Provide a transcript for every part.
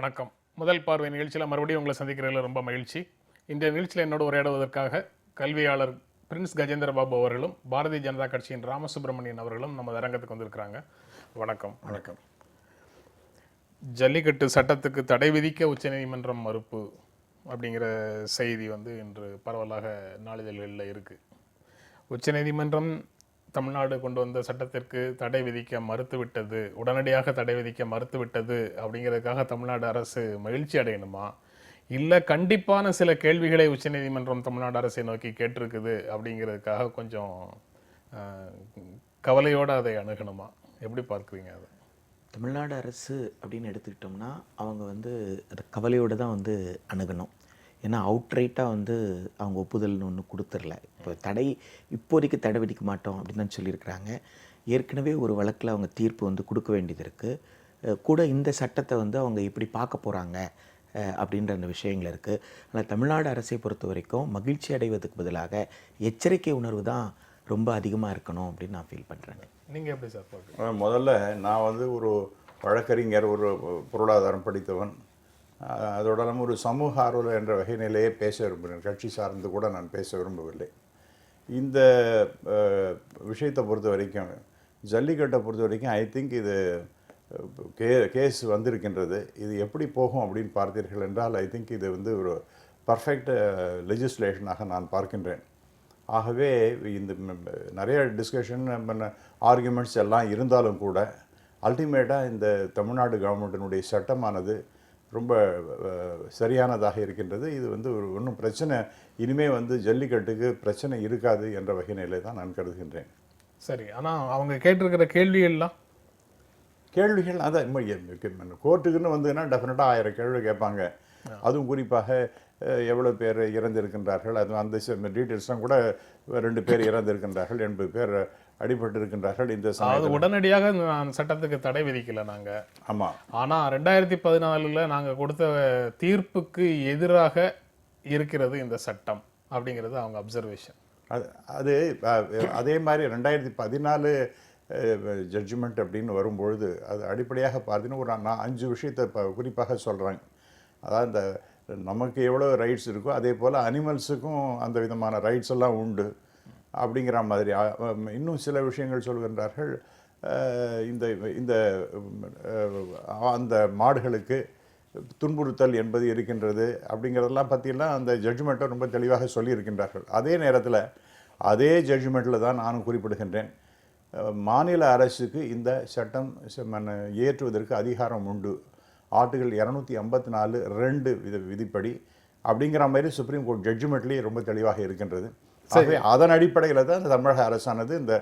வணக்கம். முதல் பார்வை நிகழ்ச்சியில் மறுபடியும் உங்களை சந்திக்கிறதுல ரொம்ப மகிழ்ச்சி. இன்றைய நிகழ்ச்சியில் என்னோடு உரையாடுவதற்காக கல்வியாளர் பிரின்ஸ் கஜேந்திர பாபு அவர்களும் பாரதிய ஜனதா கட்சியின் ராமசுப்ரமணியன் அவர்களும் நம்ம அரங்கத்துக்கு வந்திருக்கிறாங்க. வணக்கம். வணக்கம். ஜல்லிக்கட்டு சட்டத்துக்கு தடை விதிக்க உச்சநீதிமன்றம் மறுப்பு அப்படிங்கிற செய்தி இன்று பரவலாக நாளிதழ்களில் இருக்குது. உச்சநீதிமன்றம் தமிழ்நாடு கொண்டு வந்த சட்டத்திற்கு தடை விதிக்க மறுத்துவிட்டது, உடனடியாக தடை விதிக்க மறுத்துவிட்டது அப்படிங்கிறதுக்காக தமிழ்நாடு அரசு மகிழ்ச்சி அடையணுமா, இல்லை கண்டிப்பான சில கேள்விகளை உச்சநீதிமன்றம் தமிழ்நாடு அரசை நோக்கி கேட்டிருக்குது அப்படிங்கிறதுக்காக கொஞ்சம் கவலையோடு அதை அணுகணுமா? எப்படி பார்க்குறீங்க அதை? தமிழ்நாடு அரசு அப்படின்னு எடுத்துக்கிட்டோம்னா அவங்க அது கவலையோடு தான் அணுகணும். ஏன்னா அவுட்ரைட்டாக அவங்க ஒப்புதல்னு ஒன்று கொடுத்துடல. இப்போ இப்போதைக்கு தடை விதிக்க மாட்டோம் அப்படின்னு தான் சொல்லியிருக்கிறாங்க. ஏற்கனவே ஒரு வழக்கில் அவங்க தீர்ப்பு கொடுக்க வேண்டியது இருக்குது. கூட இந்த சட்டத்தை அவங்க எப்படி பார்க்க போகிறாங்க அப்படின்ற அந்த விஷயங்கள் இருக்குது. ஆனால் தமிழ்நாடு அரசை பொறுத்த வரைக்கும் மகிழ்ச்சி அடைவதற்கு பதிலாக எச்சரிக்கை உணர்வு தான் ரொம்ப அதிகமாக இருக்கணும் அப்படின்னு நான் ஃபீல் பண்ணுறேங்க. நீங்கள் எப்படி சார் பார்க்குறீங்க? முதல்ல நான் ஒரு வழக்கறிஞர், ஒரு பொருளாதாரம் படித்தவன், அதோட நம்ம ஒரு சமூக ஆர்வலர் என்ற வகையிலேயே பேச விரும்புகிறேன். கட்சி சார்ந்து கூட நான் பேச விரும்பவில்லை. இந்த விஷயத்தை பொறுத்த வரைக்கும், ஜல்லிக்கட்டை பொறுத்த வரைக்கும் ஐ திங்க் இது கேஸ் வந்திருக்கின்றது. இது எப்படி போகும் அப்படின்னு பார்த்தீர்கள் என்றால் ஐ திங்க் இது ஒரு பர்ஃபெக்ட் லெஜிஸ்லேஷனாக நான் பார்க்கின்றேன். ஆகவே இந்த நிறைய டிஸ்கஷன் ஆர்குமெண்ட்ஸ் எல்லாம் இருந்தாலும் கூட அல்டிமேட்டாக இந்த தமிழ்நாடு கவர்மெண்ட்டினுடைய சட்டமானது ரொம்ப சரியானதாக இருக்கின்றது. இது ஒரு ஒன்றும் பிரச்சனை இனிமேல் ஜல்லிக்கட்டுக்கு பிரச்சனை இருக்காது என்ற வகையிலே தான் நான் கருதுகின்றேன். சரி, ஆனால் அவங்க கேட்டிருக்கிற கேள்விகள் அதான் கோர்ட்டுக்குன்னு வந்ததுன்னா டெஃபினட்டாக 1000 கேள்வி கேட்பாங்க. அதுவும் குறிப்பாக எவ்வளோ பேர் இறந்திருக்கின்றார்கள், அது அந்த டீட்டெயில்ஸ்லாம் கூட 2 பேர் இறந்திருக்கின்றார்கள், 80 பேர் அடிபட்டு இருக்கின்றார்கள். இந்த உடனடியாக சட்டத்துக்கு தடை விதிக்கல நாங்க. ஆமா, ஆனா 2014 நாங்க கொடுத்த தீர்ப்புக்கு எதிராக இருக்கிறது இந்த சட்டம் அப்படிங்கிறது அவங்க அப்சர்வேஷன். அது அதே மாதிரி 2014 ஜட்ஜ்மெண்ட் அப்படின்னு வரும்பொழுது அது அடிப்படையாக பார்த்தீங்கன்னா ஒரு 5 விஷயத்தை குறிப்பாக சொல்கிறாங்க. அதாவது இந்த நமக்கு எவ்வளோ ரைட்ஸ் இருக்கோ அதே போல் அனிமல்ஸுக்கும் அந்த விதமான ரைட்ஸ் எல்லாம் உண்டு அப்படிங்கிற மாதிரி இன்னும் சில விஷயங்கள் சொல்கின்றார்கள். இந்த இந்த அந்த மாடுகளுக்கு துன்புறுத்தல் என்பது இருக்கின்றது அப்படிங்கிறதெல்லாம் பற்றியெல்லாம் அந்த ஜட்ஜ்மெண்ட்டை ரொம்ப தெளிவாக சொல்லியிருக்கின்றார்கள். அதே நேரத்தில் அதே ஜட்ஜ்மெண்ட்டில் தான் நானும் குறிப்பிடுகின்றேன், மாநில அரசுக்கு இந்த சட்டம் இயற்றுவதற்கு அதிகாரம் உண்டு. ஆர்டிகல் 254(2) விதிப்படி அப்படிங்கிற மாதிரி சுப்ரீம் கோர்ட் ஜட்ஜ்மெண்ட்லேயே ரொம்ப தெளிவாக இருக்கின்றது. ஆகவே அதன் அடிப்படையில் தான் இந்த தமிழக அரசானது இந்த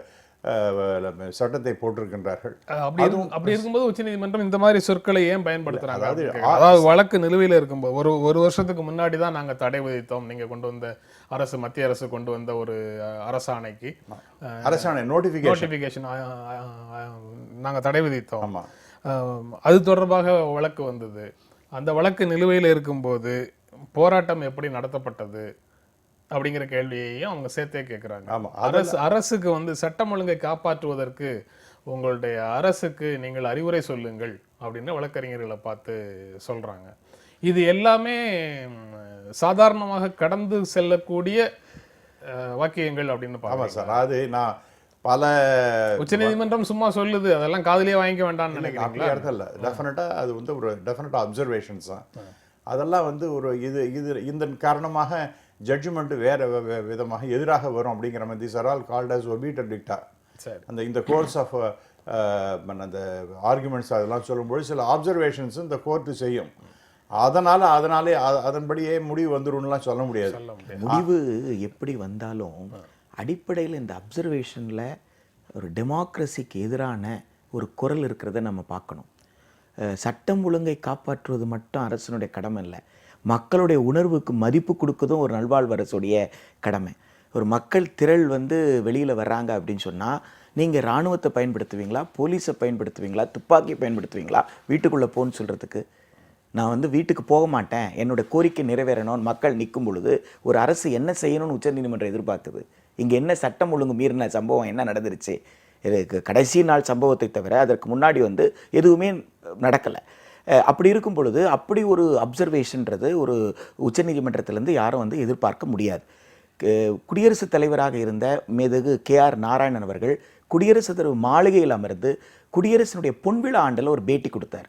சட்டத்தை போட்டிருக்கின்றார்கள். அப்படி இருக்கும்போது உச்சநீதிமன்றம் இந்த மாதிரி சொற்களை ஏன் பயன்படுத்துறாங்க? அதாவது வழக்கு நிலுவையில் இருக்கும்போது ஒரு வருஷத்துக்கு முன்னாடி தான் நாங்கள் தடை விதித்தோம், நீங்க கொண்டு வந்த மத்திய அரசு கொண்டு வந்த ஒரு அரசாணைக்கு நோட்டிபிகேஷன் நாங்கள் தடை விதித்தோம். ஆமா, அது தொடர்பாக வழக்கு வந்தது. அந்த வழக்கு நிலுவையில் இருக்கும்போது போராட்டம் எப்படி நடத்தப்பட்டது அப்படிங்கிற கேள்வியையும் அவங்க சேர்த்தே கேட்குறாங்க. அரசுக்கு சட்டம் ஒழுங்கை காப்பாற்றுவதற்கு உங்களுடைய அரசுக்கு நீங்கள் அறிவுரை சொல்லுங்கள் அப்படின்னு வழக்கறிஞர்களை பார்த்து சொல்றாங்க. இது எல்லாமே சாதாரணமாக கடந்து செல்லக்கூடிய வாக்கியங்கள் அப்படின்னு பார்க்கலாம் சார். அது நான் பல உச்சநீதிமன்றம் சும்மா சொல்லுது, அதெல்லாம் காதுலயே வாங்கிக்க வேண்டாம்னு நினைக்கிறேன். டெஃபினட்டாக அது ஒரு டெஃபினட்டாக அப்சர்வேஷன்ஸ் தான். அதெல்லாம் ஒரு இந்த காரணமாக ஜட்ஜ்மெண்ட் வேறு விதமாக எதிராக வரும் அப்படிங்கிற மாதிரி these are all called as obiter dicta. இந்த கோர்ஸ் ஆஃப் அந்த ஆர்குமெண்ட்ஸ் அதெல்லாம் சொல்லும்போது சில ஆப்சர்வேஷன்ஸ் இந்த கோர்ட்டு செய்யும். அதனாலே அதன்படியே முடிவு வந்துரும்லாம் சொல்ல முடியாது. முடிவு எப்படி வந்தாலும் அடிப்படையில் இந்த அப்சர்வேஷனில் ஒரு டெமோக்ரஸிக்கு எதிரான ஒரு குரல் இருக்கிறத நம்ம பார்க்கணும். சட்டம் ஒழுங்கை காப்பாற்றுவது மட்டும் அரசனுடைய கடமை இல்லை, மக்களுடைய உணர்வுக்கு மதிப்பு கொடுக்கறதும் ஒரு நல்வாழ்வு அரசுடைய கடமை. ஒரு மக்கள் திரள் வெளியில் வர்றாங்க அப்படின்னு சொன்னால் நீங்கள் இராணுவத்தை பயன்படுத்துவீங்களா, போலீஸை பயன்படுத்துவீங்களா, துப்பாக்கி பயன்படுத்துவீங்களா வீட்டுக்குள்ளே போன்னு சொல்கிறதுக்கு? நான் வீட்டுக்கு போக மாட்டேன், என்னோடய கோரிக்கை நிறைவேறணும்னு மக்கள் நிற்கும் பொழுது ஒரு அரசு என்ன செய்யணும்னு உச்சநீதிமன்றம் எதிர்பார்க்குது? இங்கே என்ன சட்டம் ஒழுங்கு மீறின சம்பவம் என்ன நடந்துருச்சு? கடைசி நாள் சம்பவத்தை தவிர அதற்கு முன்னாடி எதுவுமே நடக்கலை. அப்படி இருக்கும் பொழுது அப்படி ஒரு அப்சர்வேஷன்றது ஒரு உச்சநீதிமன்றத்திலேருந்து யாரும் வந்து எதிர்பார்க்க முடியாது. குடியரசுத் தலைவராக இருந்த மேதகு KR நாராயணன் அவர்கள் குடியரசுத் தலைவர் மாளிகையில் அமர்ந்து குடியரசினுடைய பொன்விழா ஆண்டில் ஒரு பேட்டி கொடுத்தார்.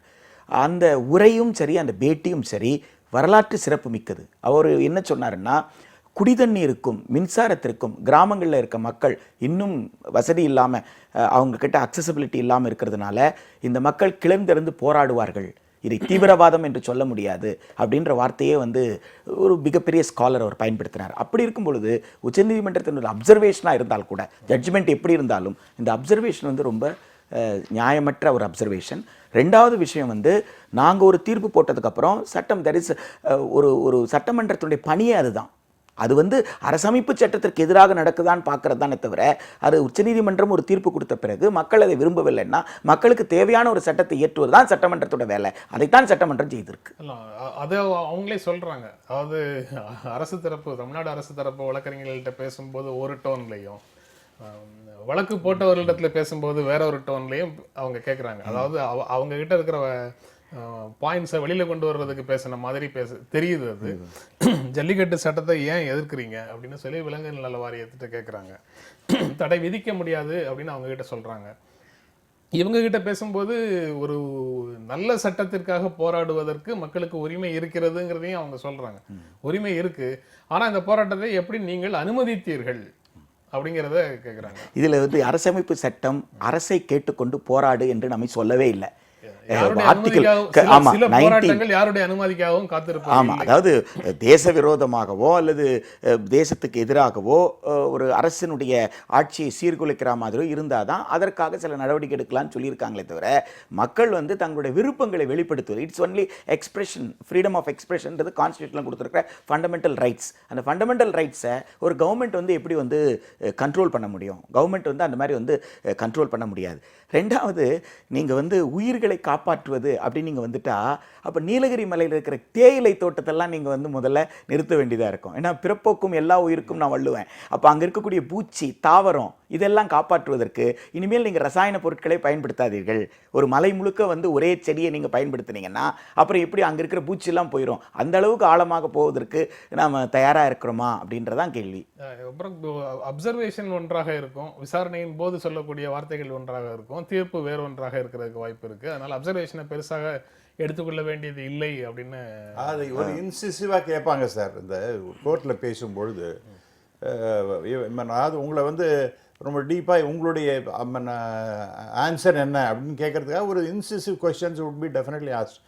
அந்த உரையும் சரி அந்த பேட்டியும் சரி வரலாற்று சிறப்பு மிக்கது. அவர் என்ன சொன்னாருன்னா, குடிதண்ணீருக்கும் மின்சாரத்திற்கும் கிராமங்களில் இருக்க மக்கள் இன்னும் வசதி இல்லாமல் அவங்கக்கிட்ட அக்சசபிலிட்டி இல்லாமல் இருக்கிறதுனால இந்த மக்கள் கிளர்ந்தெழுந்து போராடுவார்கள், இதை தீவிரவாதம் என்று சொல்ல முடியாது அப்படின்ற வார்த்தையே வந்து ஒரு மிகப்பெரிய ஸ்காலர் அவர் பயன்படுத்தினார். அப்படி இருக்கும் பொழுது உச்சநீதிமன்றத்தினுடைய அப்சர்வேஷனாக இருந்தால் கூட, ஜட்ஜ்மெண்ட் எப்படி இருந்தாலும் இந்த அப்சர்வேஷன் வந்து ரொம்ப நியாயமற்ற ஒரு அப்சர்வேஷன். ரெண்டாவது விஷயம் வந்து, நாங்கள் ஒரு தீர்ப்பு போட்டதுக்கப்புறம் சட்டம் ஒரு சட்டமன்றத்தினுடைய பணியே அதுதான். அது வந்து அரசமைப்பு சட்டத்திற்கு எதிராக நடக்குதான்னு பார்க்கறது தானே தவிர, அது உச்சநீதிமன்றம் ஒரு தீர்ப்பு கொடுத்த பிறகு மக்கள் அதை விரும்பவில்லைன்னா மக்களுக்கு தேவையான ஒரு சட்டத்தை இயற்றுவது தான் சட்டமன்றத்தோட வேலை. அதைத்தான் சட்டமன்றம் செய்திருக்கு. அதை அவங்களே சொல்கிறாங்க. அதாவது தமிழ்நாடு அரசு தரப்பு வழக்கறிஞர்கள்ட்ட பேசும்போது ஒரு டோன்லையும், வழக்கு போட்டவர்களிடத்துல பேசும்போது வேற ஒரு டோன்லையும் அவங்க கேட்குறாங்க. அதாவது அவங்க கிட்ட இருக்கிற பாயிண்ட்ஸை வெளியில் கொண்டு வர்றதுக்கு பேசின மாதிரி தெரியுது. அது ஜல்லிக்கட்டு சட்டத்தை ஏன் எதிர்க்கிறீங்க அப்படின்னு சொல்லி விலங்குகள் நல வாரியத்திட்ட கேட்குறாங்க. தடை விதிக்க முடியாது அப்படின்னு அவங்க கிட்ட சொல்கிறாங்க. இவங்க கிட்ட பேசும்போது ஒரு நல்ல சட்டத்திற்காக போராடுவதற்கு மக்களுக்கு உரிமை இருக்கிறதுங்கிறதையும் அவங்க சொல்கிறாங்க. உரிமை இருக்கு, ஆனால் இந்த போராட்டத்தை எப்படி நீங்கள் அனுமதித்தீர்கள் அப்படிங்கிறத கேட்குறாங்க. இதில் வந்து அரசமைப்பு சட்டம் அரசை கேட்டுக்கொண்டு போராடு என்று நம்மை சொல்லவே இல்லை. அதாவது தேச விரோதமாகவோ அல்லது தேசத்துக்கு எதிராகவோ ஒரு அரசினுடைய ஆட்சியை சீர்குலைக்கிற மாதிரி இருந்தால் தான் அதற்காக சில நடவடிக்கை எடுக்கலாம்னு சொல்லியிருக்காங்களே தவிர, மக்கள் வந்து தங்களுடைய விருப்பங்களை வெளிப்படுத்துவது it's only expression, freedom of எக்ஸ்பிரஷன்றது கான்ஸ்டியூஷனில் கொடுத்துருக்கிற ஃபண்டமெண்டல் ரைட்ஸ். அந்த ஃபண்டமெண்டல் ரைட்ஸை ஒரு கவர்மெண்ட் வந்து எப்படி வந்து கண்ட்ரோல் பண்ண முடியும்? கவர்மெண்ட் வந்து அந்த மாதிரி வந்து கண்ட்ரோல் பண்ண முடியாது. ரெண்டாவது, நீங்கள் வந்து உயிர்களை காப்பாற்றுவது அப்படின்னு நீங்கள் வந்துட்டா, அப்போ நீலகிரி மலையில் இருக்கிற தேயிலை தோட்டத்தெல்லாம் நீங்கள் வந்து முதல்ல நிறுத்த வேண்டியதாக இருக்கும். ஏன்னா பிறப்போக்கும் எல்லா உயிருக்கும் நான் வள்ளுவேன். அப்போ அங்கே இருக்கக்கூடிய பூச்சி, தாவரம் இதெல்லாம் காப்பாற்றுவதற்கு இனிமேல் நீங்கள் ரசாயன பொருட்களை பயன்படுத்தாதீர்கள். ஒரு மலை முழுக்க வந்து ஒரே செடியை நீங்கள் பயன்படுத்தினீங்கன்னா அப்புறம் எப்படி அங்கே இருக்கிற பூச்சியெல்லாம் போயிடும்? அந்த அளவுக்கு ஆழமாக போவதற்கு நாம் தயாராக இருக்கிறோமா அப்படின்றதான் கேள்வி. அப்புறம் அப்சர்வேஷன் ஒன்றாக இருக்கும், விசாரணையின் போது சொல்லக்கூடிய வார்த்தைகள் ஒன்றாக இருக்கும், தீர்ப்பு வேறு ஒன்றாக இருக்கிறதுக்கு வாய்ப்பு இருக்குது. அதனால் அப்சர்வேஷனை பெருசாக எடுத்துக்கொள்ள வேண்டியது இல்லை அப்படின்னு அது ஒரு இன்சிசிவாக கேட்பாங்க சார். இந்த கோர்ட்டில் பேசும்பொழுது அதாவது உங்களை வந்து ரொம்ப டீப்பாக உங்களுடைய ஆன்சர் என்ன அப்படின்னு கேட்கறதுக்காக ஒரு incisive questions would be definitely asked.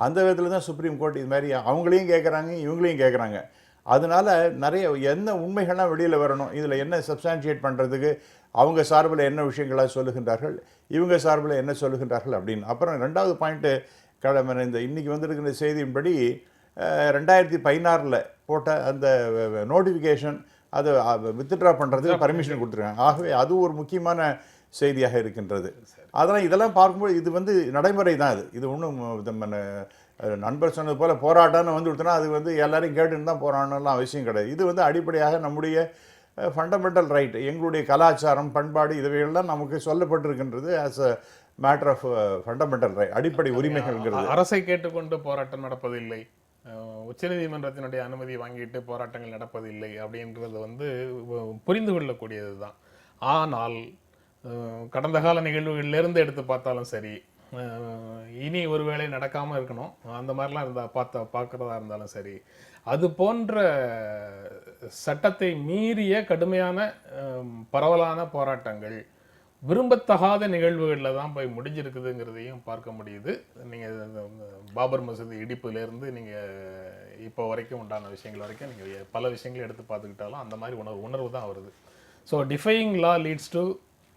அந்த விதத்தில் தான் சுப்ரீம் கோர்ட் இது மாதிரி அவங்களையும் கேட்குறாங்க, இவங்களையும் கேட்குறாங்க. அதனால நிறைய என்ன உண்மைகள்லாம் வெளியில் வரணும், இதில் என்ன சப்ஸ்டான்ஷியேட் பண்ணுறதுக்கு அவங்க சார்பில் என்ன விஷயங்களாக சொல்லுகின்றார்கள், இவங்க சார்பில் என்ன சொல்லுகின்றார்கள் அப்படின்னு. அப்புறம் ரெண்டாவது பாயிண்ட்டு, இந்த இன்றைக்கி வந்திருக்கிற செய்தியின்படி 2016 போட்ட அந்த நோட்டிஃபிகேஷன் அதை வித்ட்ரா பண்ணுறதுக்கு பர்மிஷன் கொடுத்துருக்காங்க. ஆகவே அது ஒரு முக்கியமான செய்தியாக இருக்கின்றது. அதனால் இதெல்லாம் பார்க்கும்போது இது வந்து நடைமுறை தான். இது ஒன்றும் நண்பர் சொன்னது போல் போராட்டம்னு வந்து கொடுத்தோன்னா அது வந்து எல்லாரையும் கேட்டுன்னு தான் போராடணும்லாம் அவசியம் கிடையாது. இது வந்து அடிப்படையாக நம்முடைய ஃபண்டமெண்டல் ரைட், எங்களுடைய கலாச்சாரம், பண்பாடு இவைகள்லாம் நமக்கு சொல்லப்பட்டிருக்கின்றது as a matter of fundamental right, அடிப்படை உரிமைகள்ங்கிறது. அரசை கேட்டுக்கொண்டு போராட்டம் நடப்பதில்லை, உச்சநீதிமன்றத்தினுடைய அனுமதி வாங்கிட்டு போராட்டங்கள் நடப்பதில்லை அப்படின்றது வந்து புரிந்து கொள்ளக்கூடியது தான். ஆனால் கடந்த கால நிகழ்வுகளிலிருந்து எடுத்து பார்த்தாலும் சரி, இனி ஒருவேளை நடக்காமல் இருக்கணும் அந்த மாதிரிலாம் பார்க்குறதா இருந்தாலும் சரி, அது போன்ற சட்டத்தை மீறிய கடுமையான பரவலான போராட்டங்கள் விரும்பத்தகாத நிகழ்வுகளில் தான் போய் முடிஞ்சிருக்குதுங்கிறதையும் பார்க்க முடியுது. நீங்கள் பாபர் மசூதி இடிப்புலேருந்து நீங்கள் இப்போ வரைக்கும் உண்டான விஷயங்கள் வரைக்கும் நீங்கள் பல விஷயங்களை எடுத்து பார்த்துக்கிட்டாலும் அந்த மாதிரி உணர்வு தான் வருது. So defying law leads to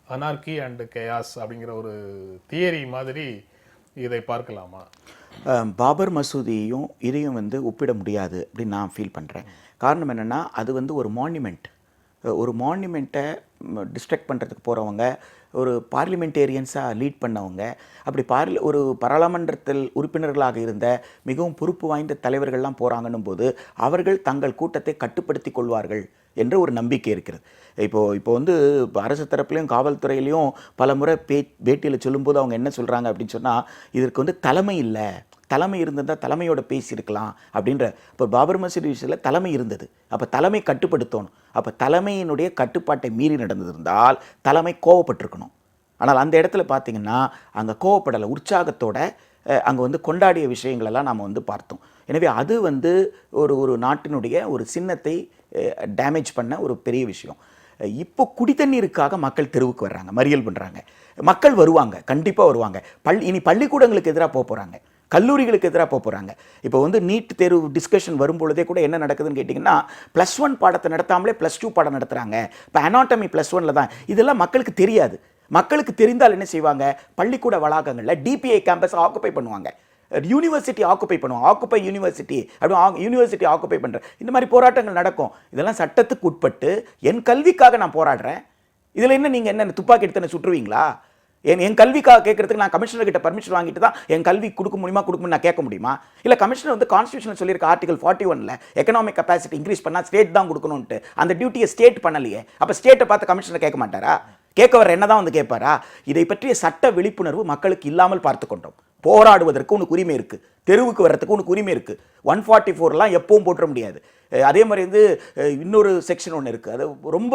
anarchy and chaos அப்படிங்கிற ஒரு தியரி மாதிரி இதை பார்க்கலாமா? பாபர் மசூதியையும் இதையும் வந்து ஒப்பிட முடியாது அப்படின்னு நான் ஃபீல் பண்ணுறேன். காரணம் என்னென்னா, அது வந்து ஒரு மான்யூமெண்ட்டை டிஸ்ட்ரக்ட் பண்ணுறதுக்கு போகிறவங்க ஒரு பார்லிமெண்டேரியன்ஸாக லீட் பண்ணவங்க, அப்படி ஒரு பாராளுமன்றத்தில் உறுப்பினர்களாக இருந்த மிகவும் பொறுப்பு வாய்ந்த தலைவர்கள்லாம் போகிறாங்கன்னும் போது அவர்கள் தங்கள் கூட்டத்தை கட்டுப்படுத்தி கொள்வார்கள் என்ற ஒரு நம்பிக்கை இருக்கிறது. இப்போ வந்து அரசு தரப்புலையும் காவல்துறையிலையும் பல முறை பேட்டியில் சொல்லும்போது அவங்க என்ன சொல்கிறாங்க அப்படின்னு சொன்னால், இதற்கு வந்து தலைமை இல்லை, தலைமை இருந்திருந்தால் தலைமையோட பேசியிருக்கலாம் அப்படின்ற. இப்போ பாபர் மசூதி விஷயத்தில் தலைமை இருந்தது, அப்போ தலைமை கட்டுப்படுத்தணும். அப்போ தலைமையினுடைய கட்டுப்பாட்டை மீறி நடந்திருந்தால் தலைமை கோவப்பட்டிருக்கணும். ஆனால் அந்த இடத்துல பார்த்தீங்கன்னா அங்கே கோவப்படலை, உற்சாகத்தோட அங்கே வந்து கொண்டாடிய விஷயங்களெல்லாம் நாம் வந்து பார்த்தோம். எனவே அது வந்து ஒரு நாட்டினுடைய ஒரு சின்னத்தை டேமேஜ் பண்ண ஒரு பெரிய விஷயம். இப்போ குடித்தண்ணீருக்காக மக்கள் தெருவுக்கு வர்றாங்க, மறியல் பண்ணுறாங்க. மக்கள் வருவாங்க, கண்டிப்பாக வருவாங்க. இனி பள்ளிக்கூடங்களுக்கு எதிராக போக போகிறாங்க, கல்லூரிகளுக்கு எதிராக போக போகிறாங்க. இப்போ வந்து நீட் தேர்வு டிஸ்கஷன் வரும்பொழுதே கூட என்ன நடக்குதுன்னு கேட்டிங்கன்னா, +1 பாடத்தை நடத்தாமலே +2 பாடம் நடத்துகிறாங்க. இப்போ அனாட்டமி +1ல் தான். இதெல்லாம் மக்களுக்கு தெரியாது. மக்களுக்கு தெரிந்தால் என்ன செய்வாங்க, பள்ளிக்கூட வளாகங்களில் டிபிஐ கேம்பஸ் ஆக்குப்பை பண்ணுவாங்க, யூனிவர்சிட்டி ஆக்குப்பை பண்ணுவாங்க, ஆக்குப்பை யூனிவர்சிட்டி அப்படி யூனிவர்சிட்டி ஆக்குப்பை பண்ணுற இந்த மாதிரி போராட்டங்கள் நடக்கும். இதெல்லாம் சட்டத்துக்கு உட்பட்டு என் கல்விக்காக நான் போராடுறேன். இதில் என்ன நீங்கள் என்ன துப்பாக்கி எடுத்து சுற்றுவீங்களா? என் கல்விக்காக கேட்கறதுக்கு நான் கமிஷனர் கிட்ட பர்மிஷன் வாங்கிட்டு தான் என் கல்வி கொடுக்க முடியுமா நான் கேட்க முடியுமா? இல்லை கமிஷனர் வந்து கான்ஸ்டியூஷன் சொல்லியிருக்க ஆர்டிகல் 41ல் எக்கனாமிக் கெப்பாசிட்டி இன்க்ரீஸ் பண்ணால் ஸ்டேட் தான் கொடுக்கணும்ட்டு அந்த டியூட்டியை ஸ்டேட் பண்ணலையே. அப்போ ஸ்டேட்டை பார்த்து கமிஷனர் கேட்க மாட்டாரா? கேட்க வர என்ன தான் வந்து கேட்பாரா? இதை பற்றிய சட்ட விழிப்புணர்வு மக்களுக்கு இல்லாமல் பார்த்து கொண்டோம். போராடுவதற்கு உனக்கு உரிமை இருக்குது, தெருவுக்கு வர்றதுக்கு உனக்கு உரிமை இருக்குது. 144லாம் எப்பவும் போட்டுற முடியாது. அதே மாதிரி வந்து இன்னொரு செக்ஷன் ஒன்று இருக்குது, அது ரொம்ப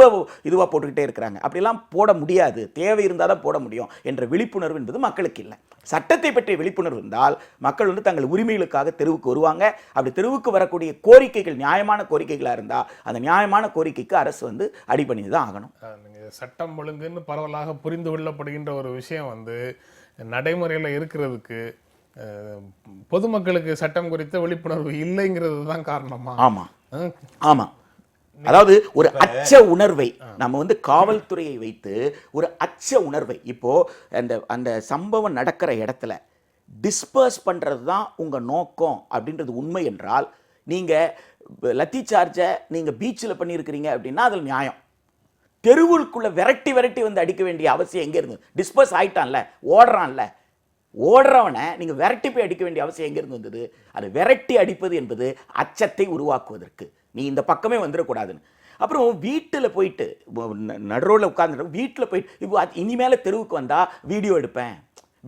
இதுவாக போட்டுக்கிட்டே இருக்கிறாங்க. அப்படிலாம் போட முடியாது, தேவை இருந்தால் தான் போட முடியும் என்ற விழிப்புணர்வு என்பது மக்களுக்கு இல்லை. சட்டத்தை பற்றிய விழிப்புணர்வு இருந்தால் மக்கள் வந்து தங்கள் உரிமைகளுக்காக தெருவுக்கு வருவாங்க. அப்படி தெருவுக்கு வரக்கூடிய கோரிக்கைகள் நியாயமான கோரிக்கைகளாக இருந்தால் அந்த நியாயமான கோரிக்கைக்கு அரசு வந்து அடிபணிந்து தான் ஆகணும். சட்டம் ஒழுங்குன்னு பரவலாக புரிந்து கொள்ளப்படுகின்ற ஒரு விஷயம் வந்து நடைமுறையில் இருக்கிறதுக்கு பொதுமக்களுக்கு சட்டம் குறித்த விழிப்புணர்வு இல்லைங்கிறது தான் காரணமா? ஆமாம் ஆமாம். அதாவது ஒரு அச்ச உணர்வை நம்ம வந்து காவல்துறையை வைத்து ஒரு அச்ச உணர்வை இப்போ அந்த சம்பவம் நடக்கிற இடத்துல டிஸ்பர்ஸ் பண்ணுறது தான் உங்கள் நோக்கம் அப்படின்றது உண்மை என்றால், நீங்கள் லத்தி சார்ஜை நீங்கள் பீச்சில் பண்ணியிருக்கிறீங்க அப்படின்னா அதில் நியாயம். தெருவுக்குள்ளே விரட்டி வந்து அடிக்க வேண்டிய அவசியம் எங்கே இருந்து? டிஸ்பர்ஸ் ஆகிட்டான்ல, ஓடுறவனை நீங்கள் விரட்டி போய் அடிக்க வேண்டிய அவசியம் எங்கேருந்து வந்தது? அது விரட்டி அடிப்பது என்பது அச்சத்தை உருவாக்குவதற்கு, நீ இந்த பக்கமே வந்துடக்கூடாதுன்னு. அப்புறம் வீட்டில் போயிட்டு நடுரோடில் உட்கார்ந்து வீட்டில் போயிட்டு இப்போ இனிமேல் தெருவுக்கு வந்தால் வீடியோ எடுப்பேன்,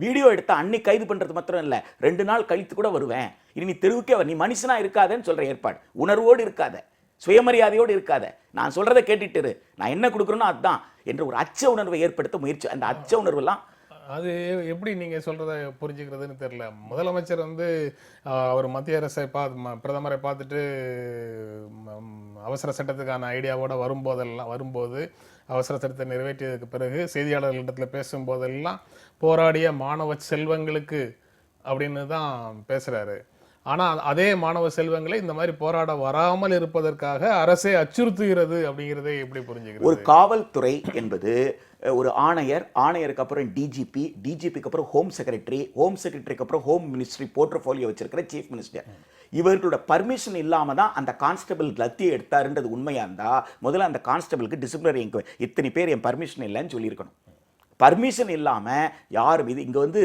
வீடியோ எடுத்தால் அன்னைக்கு கைது பண்ணுறது மாத்திரம் இல்லை, 2 நாள் கழித்து கூட வருவேன், இனி நீ தெருவுக்கே நீ மனுஷனாக இருக்காதன்னு சொல்கிற ஏற்பாடு. உணர்வோடு இருக்காத, சுயமரியாதையோடு இருக்காத, நான் சொல்கிறத கேட்டுட்டு நான் என்ன கொடுக்குறேனோ அதுதான் என்ற ஒரு அச்ச உணர்வை ஏற்படுத்த முயற்சி. அந்த அச்ச உணர்வெல்லாம் அது எப்படி நீங்கள் சொல்கிறத புரிஞ்சுக்கிறதுன்னு தெரியல. முதலமைச்சர் வந்து அவர் மத்திய அரசை பிரதமரை பார்த்துட்டு அவசர சட்டத்துக்கான ஐடியாவோட வரும்போது அவசர சட்டத்தை நிறைவேற்றியதுக்கு பிறகு செய்தியாளர்களிடத்தில் பேசும்போதெல்லாம் போராடிய மாணவ செல்வங்களுக்கு அப்படின்னு தான் பேசுகிறாரு. ஆனால் அதே மாணவ செல்வங்களை இந்த மாதிரி போராட வராமல் இருப்பதற்காக அரசே அச்சுறுத்துகிறது அப்படிங்கிறதை எப்படி புரிஞ்சுக்கிறது? ஒரு காவல்துறை என்பது ஒரு ஆணையருக்கு அப்புறம் டிஜிபிக்கு அப்புறம் ஹோம் செக்ரட்டரிக்கு அப்புறம் ஹோம் மினிஸ்ட்ரி போர்ட்ஃபோலியோ வச்சிருக்கிற சீஃப் மினிஸ்டர். இவர்களோட பர்மிஷன் இல்லாமல் தான் அந்த கான்ஸ்டபிள் லத்தியை எடுத்தாருன்றது உண்மையாக இருந்தால் முதல்ல அந்த கான்ஸ்டபிளுக்கு டிசிப்ளினரி என்கொயரி, இத்தனை பேர் என் பர்மிஷன் இல்லைன்னு சொல்லியிருக்கணும். பர்மிஷன் இல்லாமல் யார் மீது இங்கே வந்து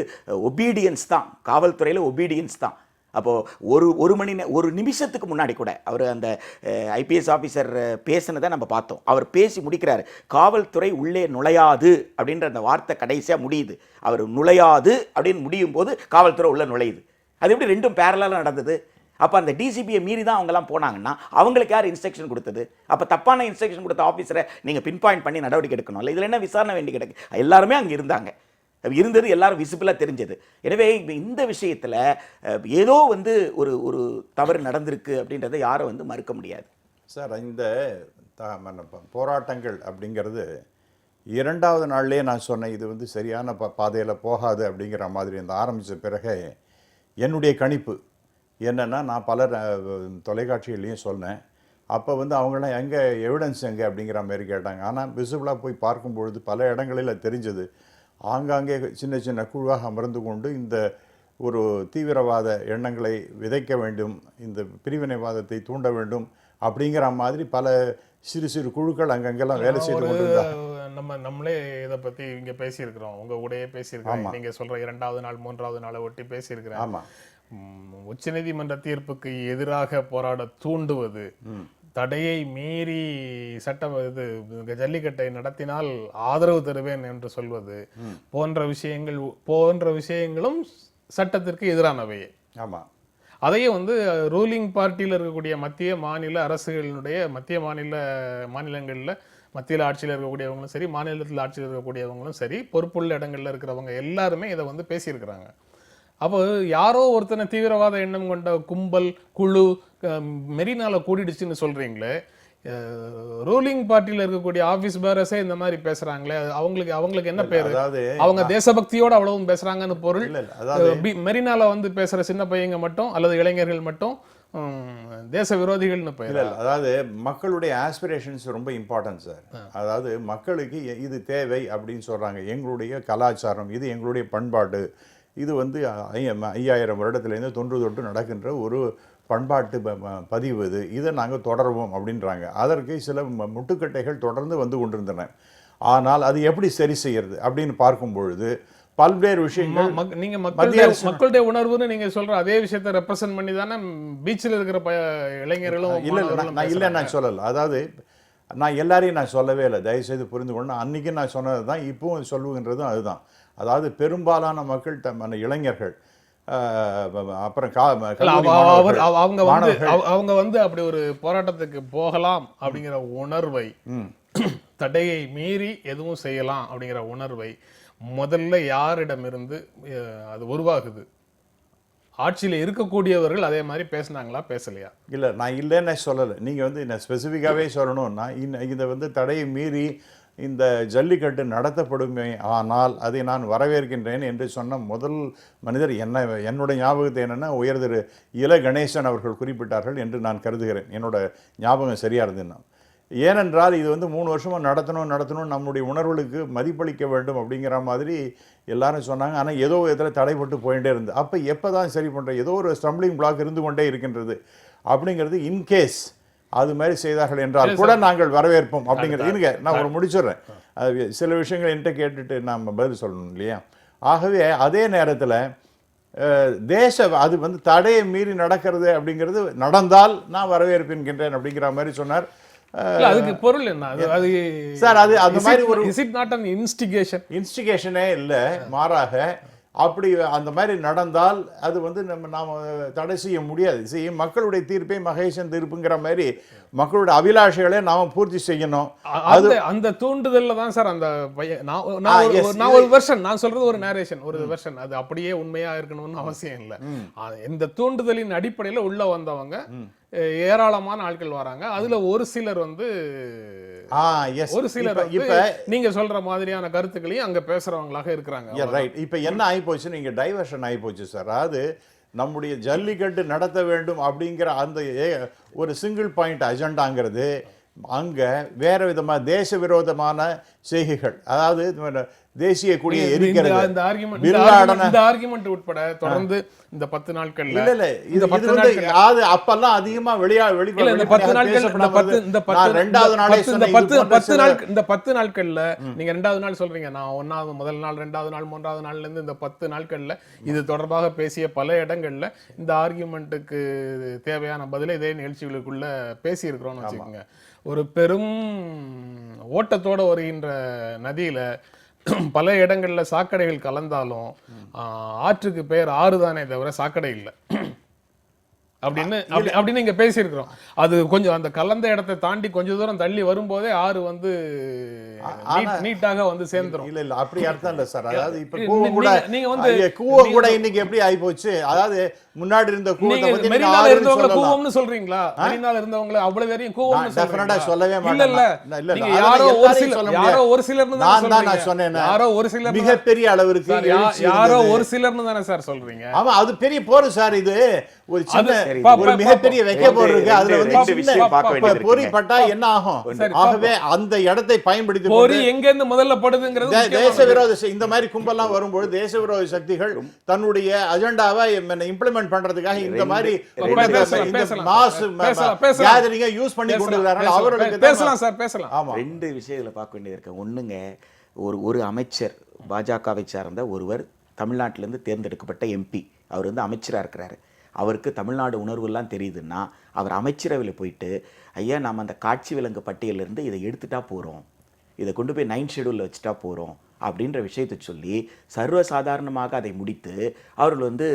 ஒபீடியன்ஸ் தான், காவல்துறையில் ஒபீடியன்ஸ் தான். அப்போது ஒரு நிமிஷத்துக்கு முன்னாடி கூட அவர் அந்த ஐபிஎஸ் ஆஃபீஸர் பேசினதை நம்ம பார்த்தோம். அவர் பேசி முடிக்கிறார், காவல்துறை உள்ளே நுழையாது அப்படின்ற அந்த வார்த்தை கடைசியாக முடியுது. அவர் நுழையாது அப்படின்னு முடியும் போது காவல்துறை உள்ளே நுழையுது. அது எப்படி ரெண்டும் பேரலாக நடந்தது? அப்போ அந்த டிசிபியை மீறி தான் அவங்கெல்லாம் போனாங்கன்னா அவங்களுக்கு யார் இன்ஸ்ட்ரக்ஷன் கொடுத்தது? அப்போ தப்பான இன்ஸ்ட்ரக்ஷன் கொடுத்த ஆஃபீஸரை நீங்கள் பின்பாயிண்ட் பண்ணி நடவடிக்கை எடுக்கணும் இல்லை? இதில் என்ன விசாரணை வேண்டி கிடக்கு? எல்லாருமே அங்கே இருந்தது, எல்லாரும் விசிபிளாக தெரிஞ்சது. எனவே இந்த விஷயத்தில் ஏதோ வந்து ஒரு தவறு நடந்திருக்கு அப்படின்றத யாரும் வந்து மறுக்க முடியாது. சார், இந்த போராட்டங்கள் அப்படிங்கிறது 2வது நாள்லேயே நான் சொன்னேன் இது வந்து சரியான பாதையில் போகாது அப்படிங்கிற மாதிரி இந்த ஆரம்பித்த பிறகு என்னுடைய கணிப்பு என்னென்னா, நான் பல தொலைக்காட்சிகள்லையும் சொன்னேன். அப்போ வந்து அவங்களாம் எங்கே எவிடன்ஸ் எங்கே அப்படிங்கிற மாதிரி கேட்டாங்க. ஆனால் விசிபிளாக போய் பார்க்கும்பொழுது பல இடங்களில் தெரிஞ்சது, ஆங்காங்கே சின்ன குழுவாக அமர்ந்து கொண்டு இந்த ஒரு தீவிரவாத எண்ணங்களை விதைக்க வேண்டும், இந்த பிரிவினைவாதத்தை தூண்ட வேண்டும் அப்படிங்கிற மாதிரி பல சிறு குழுக்கள் அங்கங்கெல்லாம் வேலை செய்து கொண்டிருந்தாங்க. நம்மளே இதை பற்றி இங்கே பேசியிருக்கிறோம், உங்கள் கூடயே பேசியிருக்கிறோம். நீங்கள் சொல்கிற 2வது நாள் 3வது நாளை ஒட்டி பேசியிருக்கிறேன். ஆமாம். உச்சநீதிமன்ற தீர்ப்புக்கு எதிராக போராட தூண்டுவது, தடையை மீறி சட்டம் இது ஜல்லிக்கட்டை நடத்தினால் ஆதரவு தருவேன் என்று சொல்வது போன்ற விஷயங்களும் சட்டத்திற்கு எதிரானவையே. ஆமா, அதையே வந்து ரூலிங் பார்ட்டியில் இருக்கக்கூடிய மத்திய மாநில அரசுகளினுடைய மாநிலங்களில் மத்தியில் ஆட்சியில் இருக்கக்கூடியவங்களும் சரி, மாநிலத்தில் ஆட்சியில் இருக்கக்கூடியவங்களும் சரி, பொறுப்புள்ள இடங்கள்ல இருக்கிறவங்க எல்லாருமே இதை வந்து பேசியிருக்கிறாங்க. அப்போ யாரோ ஒருத்தனை தீவிரவாத எண்ணம் கொண்ட கும்பல் குழு மெரினால கூடிடுச்சுன்னு சொல்றீங்களே, ரூலிங் பார்ட்டியில் இருக்கக்கூடிய ஆபீஸ் பேரஸே இந்த மாதிரி பேசுறாங்களே, அவங்களுக்கு என்ன பேரு? அதாவது அவங்க தேசபக்தியோட அவ்வளவும் பேசுறாங்கன்னு பொருள். அதாவது மெரினால வந்து பேசுற சின்ன பையங்க மட்டும் அல்லது இளைஞர்கள் மட்டும் தேச விரோதிகள்னு பேர். அதாவது மக்களுடைய ஆஸ்பிரேஷன்ஸ் ரொம்ப இம்பார்ட்டன்ட் சார். அதாவது மக்களுக்கு இது தேவை அப்படின்னு சொல்றாங்க. எங்களுடைய கலாச்சாரம், இது எங்களுடைய பண்பாடு, இது வந்து 5000 வருடத்துலேருந்து தொன்று தொட்டு நடக்கின்ற ஒரு பண்பாட்டு பதிவு இது, இதை நாங்கள் தொடருவோம் அப்படின்றாங்க. அதற்கு சில முட்டுக்கட்டைகள் தொடர்ந்து வந்து கொண்டிருந்தன. ஆனால் அது எப்படி சரி செய்யறது அப்படின்னு பார்க்கும் பொழுது பல்வேறு விஷயங்கள் நீங்க மக்களுடைய உணர்வுன்னு நீங்க சொல்ற அதே விஷயத்தை ரெப்ரசன்ட் பண்ணி தானே பீச்சில் இருக்கிற இளைஞர்களும் இல்லை நான் சொல்லலை. அதாவது நான் எல்லாரையும் நான் சொல்லவே இல்லை, தயவுசெய்து புரிந்து கொண்டு. அன்னைக்கு நான் சொன்னது தான் இப்பவும் சொல்லுகின்றதும் அதுதான். அதாவது பெரும்பாலான மக்கள் இளைஞர்கள் அப்புறம் அவங்க வந்து அப்படி ஒரு போராட்டத்துக்கு போகலாம் அப்படிங்கிற உணர்வை, தடையை மீறி எதுவும் செய்யலாம் அப்படிங்கிற உணர்வை முதல்ல யாரிடமிருந்து அது உருவாகுது? ஆட்சியில் இருக்கக்கூடியவர்கள் அதே மாதிரி பேசினாங்களா, பேசலையா? இல்லை, நான் இல்லைன்னு சொல்லலை. நீங்கள் வந்து என்ன ஸ்பெசிஃபிக்காகவே சொல்லணும்னா இதை வந்து தடையை மீறி இந்த ஜல்லிக்கட்டு நடத்தப்படுமே ஆனால் அதை நான் வரவேற்கின்றேன் என்று சொன்ன முதல் மனிதர் என்னுடைய ஞாபகத்தை என்னென்னா உயர் திரு இல கணேசன் அவர்கள் குறிப்பிட்டார்கள் என்று நான் கருதுகிறேன். என்னோட ஞாபகம் சரியாக இருந்ததுன்னா. ஏனென்றால் இது வந்து 3 வருஷமாக நடத்தணும் நம்முடைய உணர்வுகளுக்கு மதிப்பளிக்க வேண்டும் அப்படிங்கிற மாதிரி எல்லாரும் சொன்னாங்க. ஆனால் ஏதோ விதத்தில் தடைப்பட்டு போயிட்டே இருந்து. அப்போ எப்போ தான் சரி பண்ணுறேன், ஏதோ ஒரு ஸ்டம்பிளிங் பிளாக் இருந்து கொண்டே இருக்கின்றது அப்படிங்கிறது. இன்கேஸ் அது மாதிரி செய்தார்கள் என்றால் கூட நாங்கள் வரவேற்போம் அப்படிங்கிறது. இருங்க, நான் ஒரு முடிச்சிடுறேன். அது சில விஷயங்கள் என்கிட்ட கேட்டுட்டு நாம் பதில் சொல்லணும் இல்லையா? ஆகவே அதே நேரத்தில் அது வந்து தடையை மீறி நடக்கிறது அப்படிங்கிறது நடந்தால் நான் வரவேற்பின்கின்றேன் அப்படிங்கிற மாதிரி சொன்னார். அதுக்கு பொருள் என்ன சார்? அது அந்த மாதிரி ஒரு இன்ஸ்டிகேஷனே இல்லை, மாறாக அப்படி அந்த மாதிரி நடந்தால் அது வந்து நாம் தடை செய்ய முடியாது. மக்களுடைய தீர்ப்பை மகேசன் தீர்ப்புங்கிற மாதிரி மக்களுடைய அபிலாஷைகளை நாம பூர்த்தி செய்யணும். அது அந்த தூண்டுதல்ல தான் சார் அந்த நான் ஒரு வெர்ஷன், நான் சொல்றது ஒரு நேரேஷன், ஒரு வெர்ஷன். அது அப்படியே உண்மையா இருக்கணும்னு அவசியம் இல்லை. இந்த தூண்டுதலின் அடிப்படையில் உள்ள வந்தவங்க ஏராளமான ஆட்கள் வராங்க. அதுல ஒரு சிலர் வந்து இப்ப நீங்க சொல்ற மாதிரியான கருத்துக்களையும் அங்க பேசுறவங்களாக இருக்கிறாங்க. ரைட். இப்ப என்ன ஆயிப்போச்சு, நீங்க டைவர்ஷன் ஆயிப்போச்சு சார். அதாவது நம்முடைய ஜல்லிக்கட்டு நடத்த வேண்டும் அப்படிங்கிற அந்த ஒரு சிங்கிள் பாயிண்ட் அஜெண்டாங்கிறது அங்க வேற விதமா தேச விரோதமான செய்கைகள், அதாவது தேசிய கொடியை எரிக்கிறது, இந்த ஆர்குமெண்ட் உட்பட தொடர்ந்து இந்த 10 நாட்கள் அப்பெல்லாம் அதிகமா இந்த 10 நாட்கள்ல நீங்க 2வது நாள் சொல்றீங்க, நான் 1வது முதல் நாள் 2வது நாள் 3வது நாள்ல இருந்து இந்த 10 நாட்கள்ல இது தொடர்பாக பேசிய பல இடங்கள்ல இந்த ஆர்குமெண்ட்டுக்கு தேவையான பதிலை இதே நிகழ்ச்சிகளுக்குள்ள பேசி இருக்கிறோம்னு வச்சுக்கோங்க. ஒரு பெரும் ஓட்டத்தோட வருகின்ற நதியில பல இடங்கள்ல சாக்கடைகள் கலந்தாலும் ஆற்றுக்கு பெயர் ஆறு தானே தவிர சாக்கடை இல்லை அப்படின்னு இங்க பேசியிருக்கிறோம். அது கொஞ்சம் அந்த கலந்த இடத்தை தாண்டி கொஞ்சம் தூரம் தள்ளி வரும்போதே ஆறு வந்து நீட்டாக வந்து சேர்ந்துரும். இல்ல அப்படி அர்த்தம் இல்ல சார். அதாவது இப்ப நீங்க வந்து கூவ கூட இன்னைக்கு எப்படி ஆயி போச்சு, அதாவது முன்னாடி இருந்த கூவத்தை பத்தி மெரினால இருந்தவங்க கூவம்னு சொல்றீங்களா? மெரினால இருந்தவங்க அவ்வளவு பேரையும் கூவம்னு டெஃபினட்டா சொல்லவே மாட்டேன். இல்ல நீங்க யாரோ ஒரு சிலர்னு நான் சொன்னேன். யாரோ ஒரு சிலர் மிகப்பெரிய அளவுக்கு யாரோ ஒரு சிலர்னு தானே சார் சொல்றீங்க? ஆமா, அது பெரிய போர் சார். இது ஒரு சின்ன ஒரு மிகப்பெரிய வைக்க போர் இருக்கு. அதுல வந்து பொறி பட்டா என்ன ஆகும்? ஆகவே அந்த இடத்தை பயன்படுத்தி பொறி எங்க இருந்து முதல்ல படுதுங்கிறது தேச விரோத இந்த மாதிரி கும்பல்லாம் வரும்போது தேச விரோத சக்திகள் தன்னுடைய அஜெண்டாவை இம்ப்ளிமெண்ட் பண்றதுக்காக இந்த மாதிரி மாஸ் கேதரிங்கை யூஸ் பண்ணி கொண்டிருக்கிறார்கள். அவர்களுக்கு பேசலாம் சார், பேசலாம். ஆமா, 2 விஷயங்களை பார்க்க வேண்டியது இருக்கு. ஒண்ணுங்க, ஒரு அமைச்சர் பாஜகவை சார்ந்த ஒருவர் தமிழ்நாட்டிலிருந்து தேர்ந்தெடுக்கப்பட்ட எம்பி, அவர் வந்து அமைச்சராக இருக்கிறாரு. அவருக்கு தமிழ்நாடு உணர்வுலாம் தெரியுதுன்னா அவர் அமைச்சரவையில் போயிட்டு ஐயா நாம் அந்த காட்சி விலங்கு பட்டியலிருந்து இதை எடுத்துட்டா போகிறோம், இதை கொண்டு போய் 9th ஷெட்யூலில் வச்சுட்டா போகிறோம் அப்படின்ற விஷயத்தை சொல்லி சர்வசாதாரணமாக அதை முடித்து அவர்கள் வந்து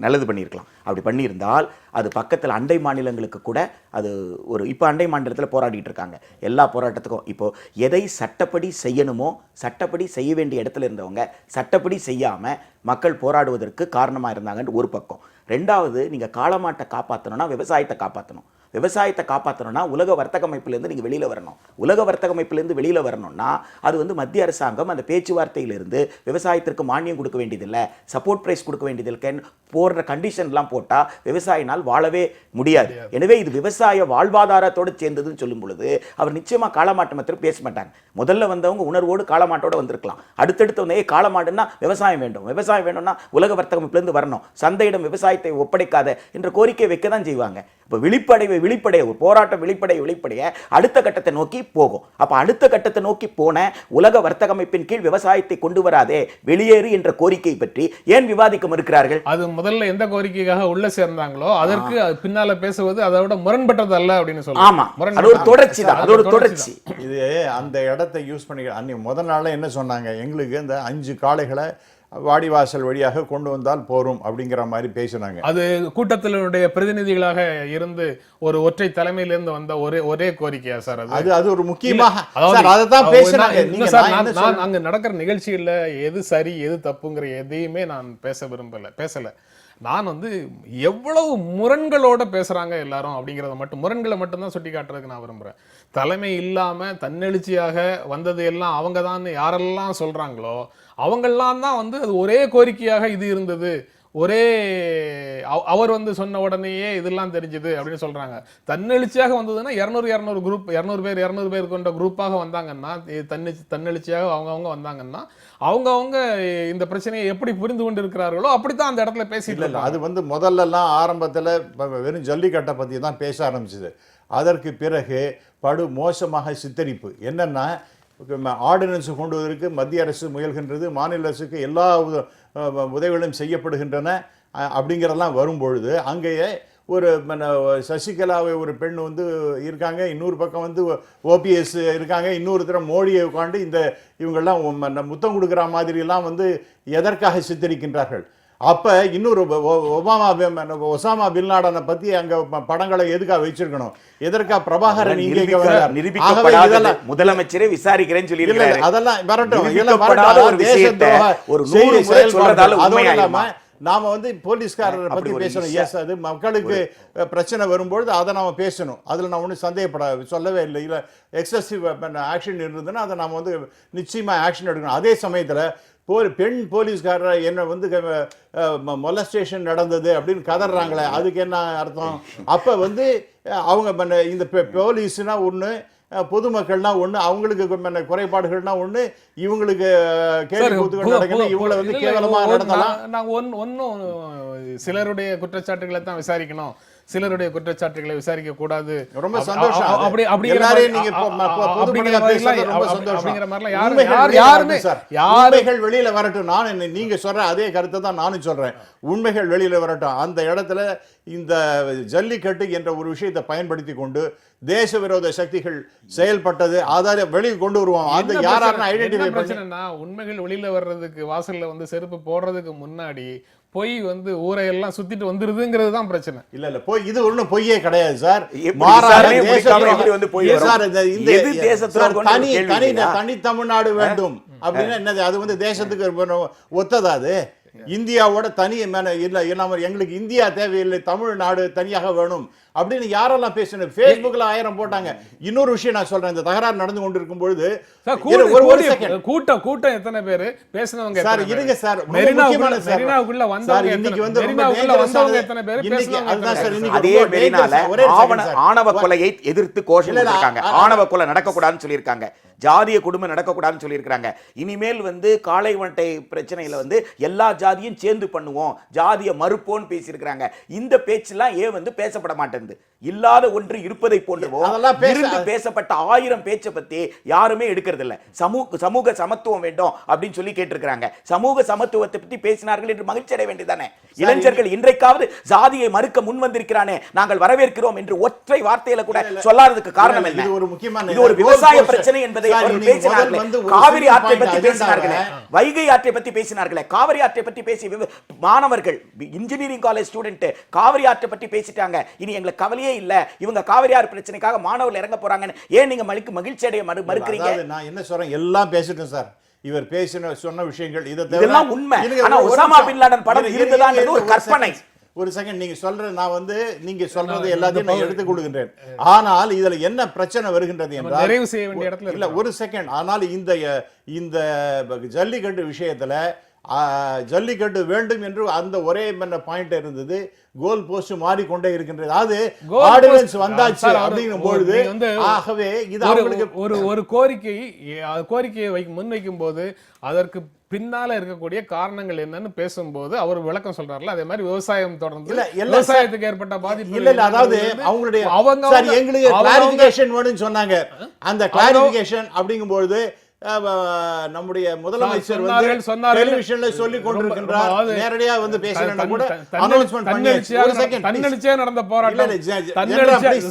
நல்லது பண்ணியிருக்கலாம். அப்படி பண்ணியிருந்தால் அது பக்கத்தில் அண்டை மாநிலங்களுக்கு கூட அது ஒரு இப்போ அண்டை மாநிலத்தில் போராடிட்டு இருக்காங்க. எல்லா போராட்டத்துக்கும் இப்போது எதை சட்டப்படி செய்யணுமோ சட்டப்படி செய்ய வேண்டிய இடத்துல இருந்தவங்க சட்டப்படி செய்யாமல் மக்கள் போராடுவதற்கு காரணமாக இருந்தாங்கன்னு ஒரு பக்கம். ரெண்டாவது, நீங்கள் காளமாட்டை காப்பாற்றணும்னா விவசாயத்தை காப்பாற்றணும். விவசாயத்தை காப்பாற்றணும்னா உலக வர்த்தக அமைப்பிலேருந்து நீங்கள் வெளியில் வரணும். உலக வர்த்தக அமைப்பிலேருந்து வெளியில் வரணும்னா அது வந்து மத்திய அரசாங்கம் அந்த பேச்சுவார்த்தையிலிருந்து விவசாயத்திற்கு மானியம் கொடுக்க வேண்டியதில்லை, சப்போர்ட் ப்ரைஸ் கொடுக்க வேண்டியதில்லைன்னு போடுற கண்டிஷன்லாம் போட்டால் விவசாயினால் வாழவே முடியாது. எனவே இது விவசாய வாழ்வாதாரத்தோடு சேர்ந்ததுன்னு சொல்லும் பொழுது அவர் நிச்சயமாக காளமாட்டு மாத்திரம் பேச மாட்டாங்க. முதல்ல வந்தவங்க உணர்வோடு காளமாட்டோடு வந்திருக்கலாம். அடுத்தடுத்து வந்து காளமாடுன்னா விவசாயம் வேண்டும், விவசாயம் வேணும்னா உலக வர்த்தக அமைப்பிலேருந்து வரணும், சந்தையிடம் விவசாயத்தை ஒப்படைக்காத என்ற கோரிக்கை வைக்க தான் செய்வாங்க. இப்போ வெளிப்படைய ஒரு போராட்டம் வெளிப்படைய அடுத்த கட்டத்தை நோக்கி போகும். அப்ப அடுத்த கட்டத்தை நோக்கி போன உலக வர்த்தக அமைப்பின் கீழ் விவசாயத்தை கொண்டு வராதே, வெளியேறு என்ற கோரிக்கை பற்றி ஏன் விவாதிக்க மறுக்கிறார்கள்? அது முதல்ல எந்த கோரிக்கைக்காக உள்ள சேர்ந்தாங்களோ அதற்கு பின்னால பேசுவது அதோட முரண்பட்டது அல்ல அப்படின்னு சொல்லுவாங்க. ஆமா, அது ஒரு தொடர்ச்சி தான், அது ஒரு தொடர்ச்சி. இது அந்த இடத்தை யூஸ் பண்ணி அன்னைக்கு முதல் நாள்ல என்ன சொன்னாங்க, எங்களுக்கு இந்த 5 காளைகளை வாடிவாசல் வழியாக கொண்டு வந்தால் போரும் அப்படிங்கிற மாதிரி பேசினாங்க. அது கூட்டத்தினுடைய பிரதிநிதிகளாக இருந்து ஒரு ஒற்றை தலைமையிலிருந்து வந்த ஒரே கோரிக்கையா சார்? அது ஒரு முக்கியமாக அங்க நடக்கிற நிகழ்ச்சியில எது சரி எது தப்புங்கிற எதையுமே நான் பேசல. நான் வந்து எவ்வளவு முரண்களோட பேசுறாங்க எல்லாரும் அப்படிங்கிறத முரண்களை மட்டும்தான் சுட்டி காட்டுறதுக்கு நான் விரும்புறேன். தலைமை இல்லாம தன்னெழுச்சியாக வந்தது எல்லாம் அவங்க தான் யாரெல்லாம் சொல்றாங்களோ அவங்கெல்லாம் தான் வந்து அது ஒரே கோரிக்கையாக இது இருந்தது, ஒரே அவர் வந்து சொன்ன உடனேயே இதெல்லாம் தெரிஞ்சது அப்படின்னு சொல்றாங்க. தன்னெழுச்சியாக வந்ததுன்னா 200 பேர் கொண்ட குரூப்பாக வந்தாங்கன்னா, தன்னெழுச்சியாக அவங்கவுங்க வந்தாங்கன்னா அவங்கவுங்க இந்த பிரச்சனையை எப்படி புரிந்து கொண்டு இருக்கிறார்களோ அப்படித்தான் அந்த இடத்துல பேசிட்டு இல்லை. அது வந்து முதல்லலாம் ஆரம்பத்தில் வெறும் ஜல்லிக்கட்டை பற்றி தான் பேச ஆரம்பிச்சது. அதற்கு பிறகு படு மோசமாக சித்தரிப்பு என்னன்னா, ஆர்டினன்ஸ் கொண்டு வருவதற்கு மத்திய அரசு முயல்கின்றது, மாநில அரசுக்கு எல்லா உதவிகளும் செய்யப்படுகின்றன அப்படிங்கிறதெல்லாம் வரும்பொழுது அங்கேயே ஒரு சசிகலாவை ஒரு பெண் வந்து இருக்காங்க, இன்னொரு பக்கம் வந்து ஓபிஎஸ் இருக்காங்க, இன்னொரு தரம் மோடியை உட்காந்து இவங்கெல்லாம் முத்தம் கொடுக்குற மாதிரிலாம் வந்து எதற்காக சித்தரிக்கின்றார்கள்? அப்ப இன்னொரு ஒசாமா பின் லாடனை பத்தி அங்க படங்களை எதுக்காக வச்சிருக்கணும்? எதற்கா பிரபாகரன் முதலமைச்சரே விசாரிக்கிறேன்னு சொல்லி அதெல்லாம் வரட்டும். நாம வந்து போலீஸ்காரரை பத்தி பேசணும். எஸ், அது மக்களுக்கு பிரச்சனை வரும்பொழுது அதை நாம பேசணும். அதுல நான் ஒன்றும் சொல்லவே இல்லை. இல்ல எக்ஸசிவ் ஆக்ஷன் இருந்ததுன்னா அதை நாம வந்து நிச்சயமா ஆக்ஷன் எடுக்கணும். அதே சமயத்துல பெண் போலீஸ்காரர் என்ன வந்து மொலஸ்டேஷன் நடந்தது அப்படின்னு கதறாங்களே, அதுக்கு என்ன அர்த்தம்? அப்ப வந்து அவங்க இந்த போலீஸ்னா ஒண்ணு, பொதுமக்கள்னா ஒண்ணு, அவங்களுக்கு குறைபாடுகள்னா ஒண்ணு, இவங்களுக்கு கேள்வி கூத்துகள் நடக்குது, இவங்களை வந்து கேவலமா நடத்தலாம். நாங்க ஒன்னும் சிலருடைய குற்றச்சாட்டுகளை தான் விசாரிக்கணும், சிலருடைய குற்றச்சாட்டுகளை விசாரிக்க கூடாது. ரொம்ப சந்தோஷம். உண்மைகள் வெளியில வரட்டும். நீங்க சொல்ற அதே கருத்தை தான் நானும் சொல்றேன். உண்மைகள் வெளியில வரட்டும். அந்த இடத்துல இந்த ஜல்லிக்கட்டு என்ற ஒரு விஷயத்தை பயன்படுத்தி கொண்டு தேச விரோத சக்திகள் செயல்பட்டது அதை வெளியே கொண்டு வருவோம். அந்த யாராரும் ஐடென்டிஃபை பண்ணா உண்மைகள் வெளியில வர்றதுக்கு வாசல்ல வந்து செருப்பு போடுறதுக்கு முன்னாடி பொய் வந்து ஊரை எல்லாம் சுத்திட்டு வந்துருதுங்கிறது தான் பிரச்சனை. இல்ல போய் இது ஒண்ணும் பொய்யே கிடையாது சார். தனி தமிழ்நாடு வேண்டும் அப்படின்னா என்னது? அது வந்து தேசத்துக்கு ஒத்ததா? அது இந்தியாவோட தனி இல்ல, எங்களுக்கு இந்தியா தேவையில்லை, தமிழ்நாடு தனியாக வேணும் அப்படின்னு யாரெல்லாம் பேசணும்? Facebookல 1000 போட்டாங்க. இன்னொரு விஷயம் நான் சொல்றேன், இந்த தகராறு நடந்து கொண்டிருக்கும் பொழுது கூட்டம் எத்தனை பேர் பேசினவங்க சார்? இருங்க சார், மெரினாவுக்குள்ள வந்தவங்க இன்னைக்கு வந்து எத்தனை பேர் பேசினாங்க? ஆணவ கொலையை எதிர்த்து கோஷம் போட்டிருக்காங்க, ஆணவ கொலை நடக்கக்கூடாதுன்னு சொல்லியிருக்காங்க, ஜாதிய குடும்பம் நடக்கக்கூடாதுன்னு சொல்லியிருக்காங்க. இனிமேல் வந்து காளைவட்டை பிரச்சனையில வந்து எல்லா ஜாதியும் சேர்ந்து பண்ணுவோம், ஜாதிய மறுப்போன்னு பேசியிருக்கிறாங்க. இந்த பேச்செல்லாம் ஏன் வந்து பேசப்பட மாட்டேங்குது? இருந்து இல்லாத ஒன்று இருப்பதை போன்றவோ அதெல்லாம் இருந்து பேசப்பட்ட 1000 பேச்சை பத்தி யாருமே எடுக்கிறது இல்ல. சமூக சமத்துவம் வேண்டும் அப்படின்னு சொல்லி கேட்டிருக்கிறாங்க. சமூக சமத்துவத்தை பத்தி பேசினார்கள் என்று மகிழ்ச்சி அடைய வேண்டியதானே? இளைஞர்கள் இன்றைக்காவது ஜாதியை மறுக்க முன் வந்திருக்கிறானே, நாங்கள் வரவேற்கிறோம் என்று ஒற்றை வார்த்தையில கூட சொல்லாததுக்கு காரணம் என்ன? இது ஒரு விவசாய பிரச்சனை என்பதை அவர்கள் பேசினார்களே. காவிரி ஆற்றை பற்றி பேசினார்களே, வைகை ஆற்றை பத்தி பேசினார்களே, காவிரி ஆற்றை பற்றி பேசி மாணவர்கள் இன்ஜினியரிங் காலேஜ் ஸ்டூடெண்ட் காவிரி ஆற்றை பற்றி பேசிட்டாங்க. இனி எங்களுக்கு கவலையே இல்ல, இவங்க காவிரி ஆறு பிரச்சனைக்காக மாணவர்கள் இறங்க போறாங்கன்னு ஏன் நீங்க மகிழ்ச்சி அடைய மறுக்கிறீங்க? நான் என்ன சொல்றேன், எல்லாம் பேசிட்டேன் சார். இவர் சொன்ன விஷயங்கள் இதெல்லாம் உண்மை. ஆனா ஒசாமா பின் லாடன் படம் இருந்ததான்றது ஒரு கற்பனை. ஒரு செகண்ட், நீங்க சொல்றது நீங்க சொல்றது எல்லாத்தையும் நான் எடுத்துக் கொடுக்கின்றேன். ஆனால் இதுல என்ன பிரச்சனை வருகின்றது என்றால், நிறைவு செய்ய வேண்டிய இடத்துல இல்ல ஒரு செகண்ட், ஆனால் இந்த ஜல்லிக்கட்டு விஷயத்துல ஜல்லிக்கட்டு வேண்டும் என்று அந்த ஒரே பாயிண்ட் இருந்தது. கோல் போஸ்ட் மாறிக்கொண்டே இருக்கின்றது. அது ஆர்டினன்ஸ் வந்தாச்சு அப்படிங்கும் பொழுது, ஆகவே இது அவங்களுக்கு ஒரு கோரிக்கையை முன்வைக்கும் போது அதற்கு பின்னால இருக்கக்கூடிய காரணங்கள் என்னன்னு பேசும்போது அவர் விளக்கம் சொல்றாருல, அதே மாதிரி விவசாயம் தொடர்ந்து விவசாயத்துக்கு ஏற்பட்ட பாதிப்பு இல்ல. அதாவது அவங்களுடைய எங்களுக்கு கிளாரிபிகேஷன் வேணும்னு சொன்னாங்க. அந்த கிளாரிபிகேஷன் அப்படிங்கும்போது நம்முடைய முதலமைச்சர் டெலிவிஷன்ல சொல்லி கொண்டிருக்கின்றார். நேரடியா வந்து பேசினா கூட அனௌன்ஸ்மென்ட் பண்ணியாச்சு. ஒரு செகண்ட், தன்னெழுச்சியா நடந்த போராட்டம்.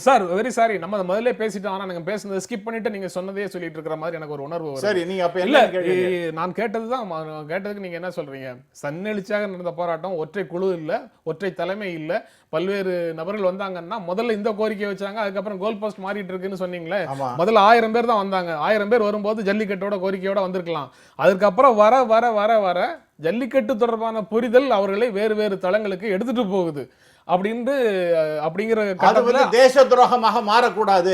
சார் வெரி சாரி, நம்ம முதல்ல பேசிட்டோம். ஆனா நீங்க பேசுனதை ஸ்கிப் பண்ணிட்டு நீங்க சொன்னதே சொல்லிட்டு இருக்கிற மாதிரி எனக்கு ஒரு உணர்வு வருது. சரி, நீங்க அப்ப இல்ல, நான் கேட்டதுக்கு நீங்க என்ன சொல்றீங்க? தன்னெழுச்சியாக நடந்த போராட்டம், ஒற்றை குழு இல்ல, ஒற்றை தலைமை இல்ல, பல்வேறு நபர்கள் வந்தாங்கன்னா முதல்ல இந்த கோரிக்கை வச்சாங்க, அதுக்கப்புறம் கோல் போஸ்ட் மாறிட்டு இருக்குன்னு சொன்னீங்களே. முதல்ல 1000 பேர் தான் வந்தாங்க. 1000 பேர் வரும்போது ஜல்லிக்கட்டோட கோரிக்கையோட வந்திருக்கலாம். அதுக்கப்புறம் வர வர வர வர ஜல்லிக்கட்டு தொடர்பான புரிதல் அவர்களை வேறு வேறு தளங்களுக்கு எடுத்துட்டு போகுது. அப்படிங்கிற தேச துரோகமாக மாறக்கூடாது.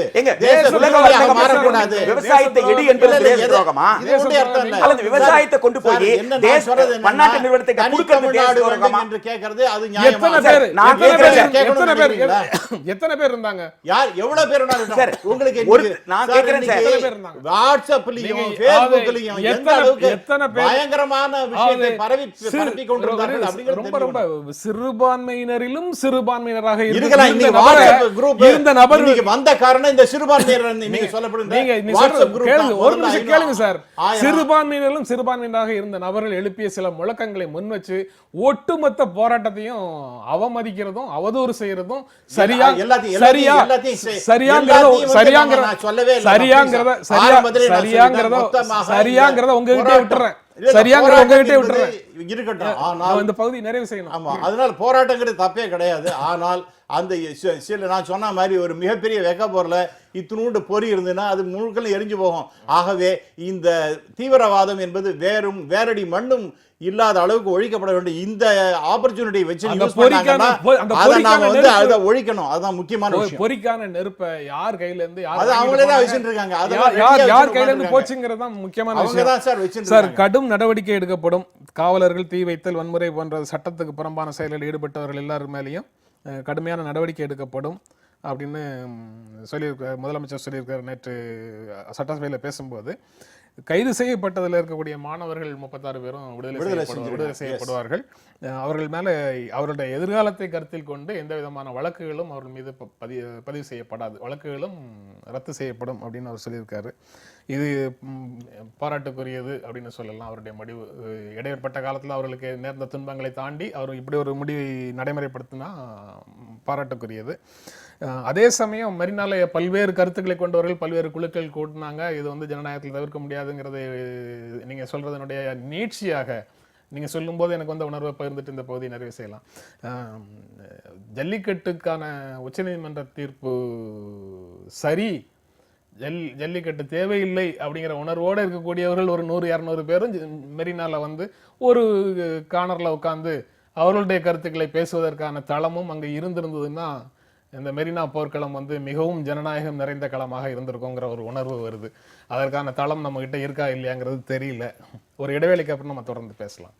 விவசாயத்தை எடு என்பது தேச துரோகமா அல்லது விவசாயத்தை கொண்டு போய் பன்னாட்டு நிறுவனத்துக்கு கொடுக்கிறது தேச துரோகமா என்று கேக்குறது அது நியாயமா? எத்தனை பேர் இருந்தாங்க? யார் எவ்வளவு பேர் இருந்தாங்க? உங்களுக்கு நான் கேக்குறேன் சார், வாட்ஸ்அப்லயும் ஃபேஸ்புக்லயும் எந்த அளவுக்கு பயங்கரமான விஷயத்தை பரப்பி கொண்டிருந்தார்கள் அப்படிங்கிறது ரொம்ப ரொம்ப சிறுபான்மையினரிலும் சிறுபான்மையினராக இருந்த நபர் வந்த காரணம் இந்த சிறுபான்மையினர் நீங்க சொல்லப்படுங்க. ஒரு நிமிஷம் கேளுங்க சார். சிறுபான்மையினரும் சிறுபான்மையினராக இருந்த நபர்கள் எழுப்பிய சில முழக்கங்களை முன் வச்சு ஒட்டுமொத்த போராட்டத்தையும் அவமதிக்கிறதும் அவதூறு செய்யறதும் சரியாங்கிறத உங்ககிட்ட விட்டுறேன். இருக்கட்டும். ஆனால் இந்த பகுதி நிறைவு செய்யணும். ஆமா, அதனால போராட்டங்கிறது தப்பே கிடையாது. ஆனால் அந்த சில நான் சொன்ன மாதிரி ஒரு மிகப்பெரிய வெக்க பொருளை இத்தினூண்டு பொறி இருந்ததுன்னா அது முழுக்களும் எரிஞ்சு போகும். ஆகவே இந்த தீவிரவாதம் என்பது வேறடி மண்ணும் இல்லாத அளவுக்கு ஒழிக்கப்பட வேண்டும். இந்த ஆப்பர்ச்சுனிட்டி வச்சு யூஸ் பண்ணாங்கன்னா அதை நாம வந்து அதை ஒழிக்கணும். அதுதான் முக்கியமான விஷயம். பொறிக்கான நெருப்பை யார் கையில இருந்து அது அவங்களே தான் வச்சிட்டு இருக்காங்க. யார் கையில இருந்து போச்சுங்கிறது தான் முக்கியமான விஷயம். சார், கடும் நடவடிக்கை எடுக்கப்படும். காவலர்கள், தீ வைத்தல், வன்முறை போன்ற சட்டத்துக்கு புறம்பான செயலில் ஈடுபட்டவர்கள் எல்லாரும் மேலேயும் கடுமையான நடவடிக்கை எடுக்கப்படும் அப்படின்னு முதலமைச்சர் சொல்லியிருக்கார். நேற்று சட்டசபையில் பேசும்போது கைது செய்யப்பட்டதில் இருக்கக்கூடிய மாணவர்கள் 36 பேரும் விடுதலை செய்யப்படுவார்கள். அவர்கள் மேலே அவருடைய எதிர்காலத்தை கருத்தில் கொண்டு எந்த விதமான வழக்குகளும் அவர்கள் மீது பதிவு செய்யப்படாது, வழக்குகளும் ரத்து செய்யப்படும் அப்படின்னு அவர் சொல்லியிருக்காரு. இது பாராட்டுக்குரியது அப்படின்னு சொல்லலாம். அவருடைய முடிவு இடைப்பட்ட காலத்தில் அவர்களுக்கு நேர்ந்த துன்பங்களை தாண்டி அவர் இப்படி ஒரு முடிவை நடைமுறைப்படுத்தினா பாராட்டுக்குரியது. அதே சமயம் மெரினால பல்வேறு கருத்துக்களை கொண்டவர்கள் பல்வேறு குழுக்கள் கூட்டினாங்க. இது வந்து ஜனநாயகத்தில் தவிர்க்க முடியாதுங்கிறதை நீங்க சொல்றதனுடைய நீட்சியாக நீங்க சொல்லும்போது எனக்கு வந்து உணர்வை பகிர்ந்துட்டு இந்த பகுதியை நிறைவு செய்யலாம். ஜல்லிக்கட்டுக்கான உச்சநீதிமன்ற தீர்ப்பு சரி, ஜல்லிக்கட்டு தேவையில்லை அப்படிங்கிற உணர்வோடு இருக்கக்கூடியவர்கள் ஒரு 100-200 பேரும் மெரினால வந்து ஒரு கார்னர்ல உட்கார்ந்து அவர்களுடைய கருத்துக்களை பேசுவதற்கான தளமும் அங்கே இருந்திருந்ததுன்னா இந்த மெரினா போர்க்களம் வந்து மிகவும் ஜனநாயகம் நிறைந்த களமாக இருந்திருக்குங்கிற ஒரு உணர்வு வருது. அதற்கான தளம் நம்ம கிட்ட இருக்கா இல்லையாங்கிறது தெரியல. ஒரு இடைவேளைக்கு அப்புறம் நம்ம தொடர்ந்து பேசலாம்.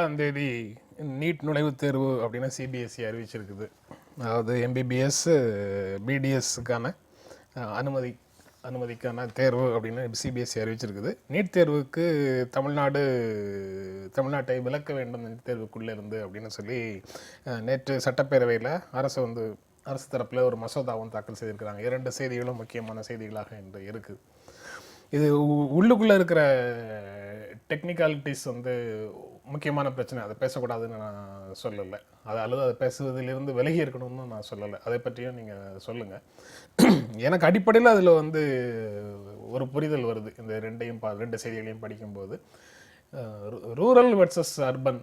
17ஆம் தேதி நீட் நுழைவுத் தேர்வு அப்படின்னு சிபிஎஸ்சி அறிவிச்சிருக்குது. அதாவது எம்பிபிஎஸ் பிடிஎஸ்க்கான அனுமதிக்கான தேர்வு அப்படின்னு சிபிஎஸ்சி அறிவிச்சிருக்குது. நீட் தேர்வுக்கு தமிழ்நாட்டை விலக்க வேண்டும் நீட் தேர்வுக்குள்ளே இருந்து அப்படின்னு சொல்லி நேற்று சட்டப்பேரவையில் அரசு தரப்பில் ஒரு மசோதாவும் தாக்கல் செய்திருக்கிறாங்க. 2 செய்திகளும் முக்கியமான செய்திகளாக இன்று இருக்குது. இது உள்ளுக்குள்ளே இருக்கிற டெக்னிக்காலிட்டிஸ் முக்கியமான பிரச்சனை. அதை பேசக்கூடாதுன்னு நான் சொல்லலை, அதை பேசுவதிலிருந்து விலகி இருக்கணும்னு நான் சொல்லலை. அதை பற்றியும் நீங்கள் சொல்லுங்கள். எனக்கு அடிப்படையில் அதில் ஒரு புரிதல் வருது. இந்த 2 செய்திகளையும் படிக்கும்போது ரூரல் வெர்சஸ் அர்பன்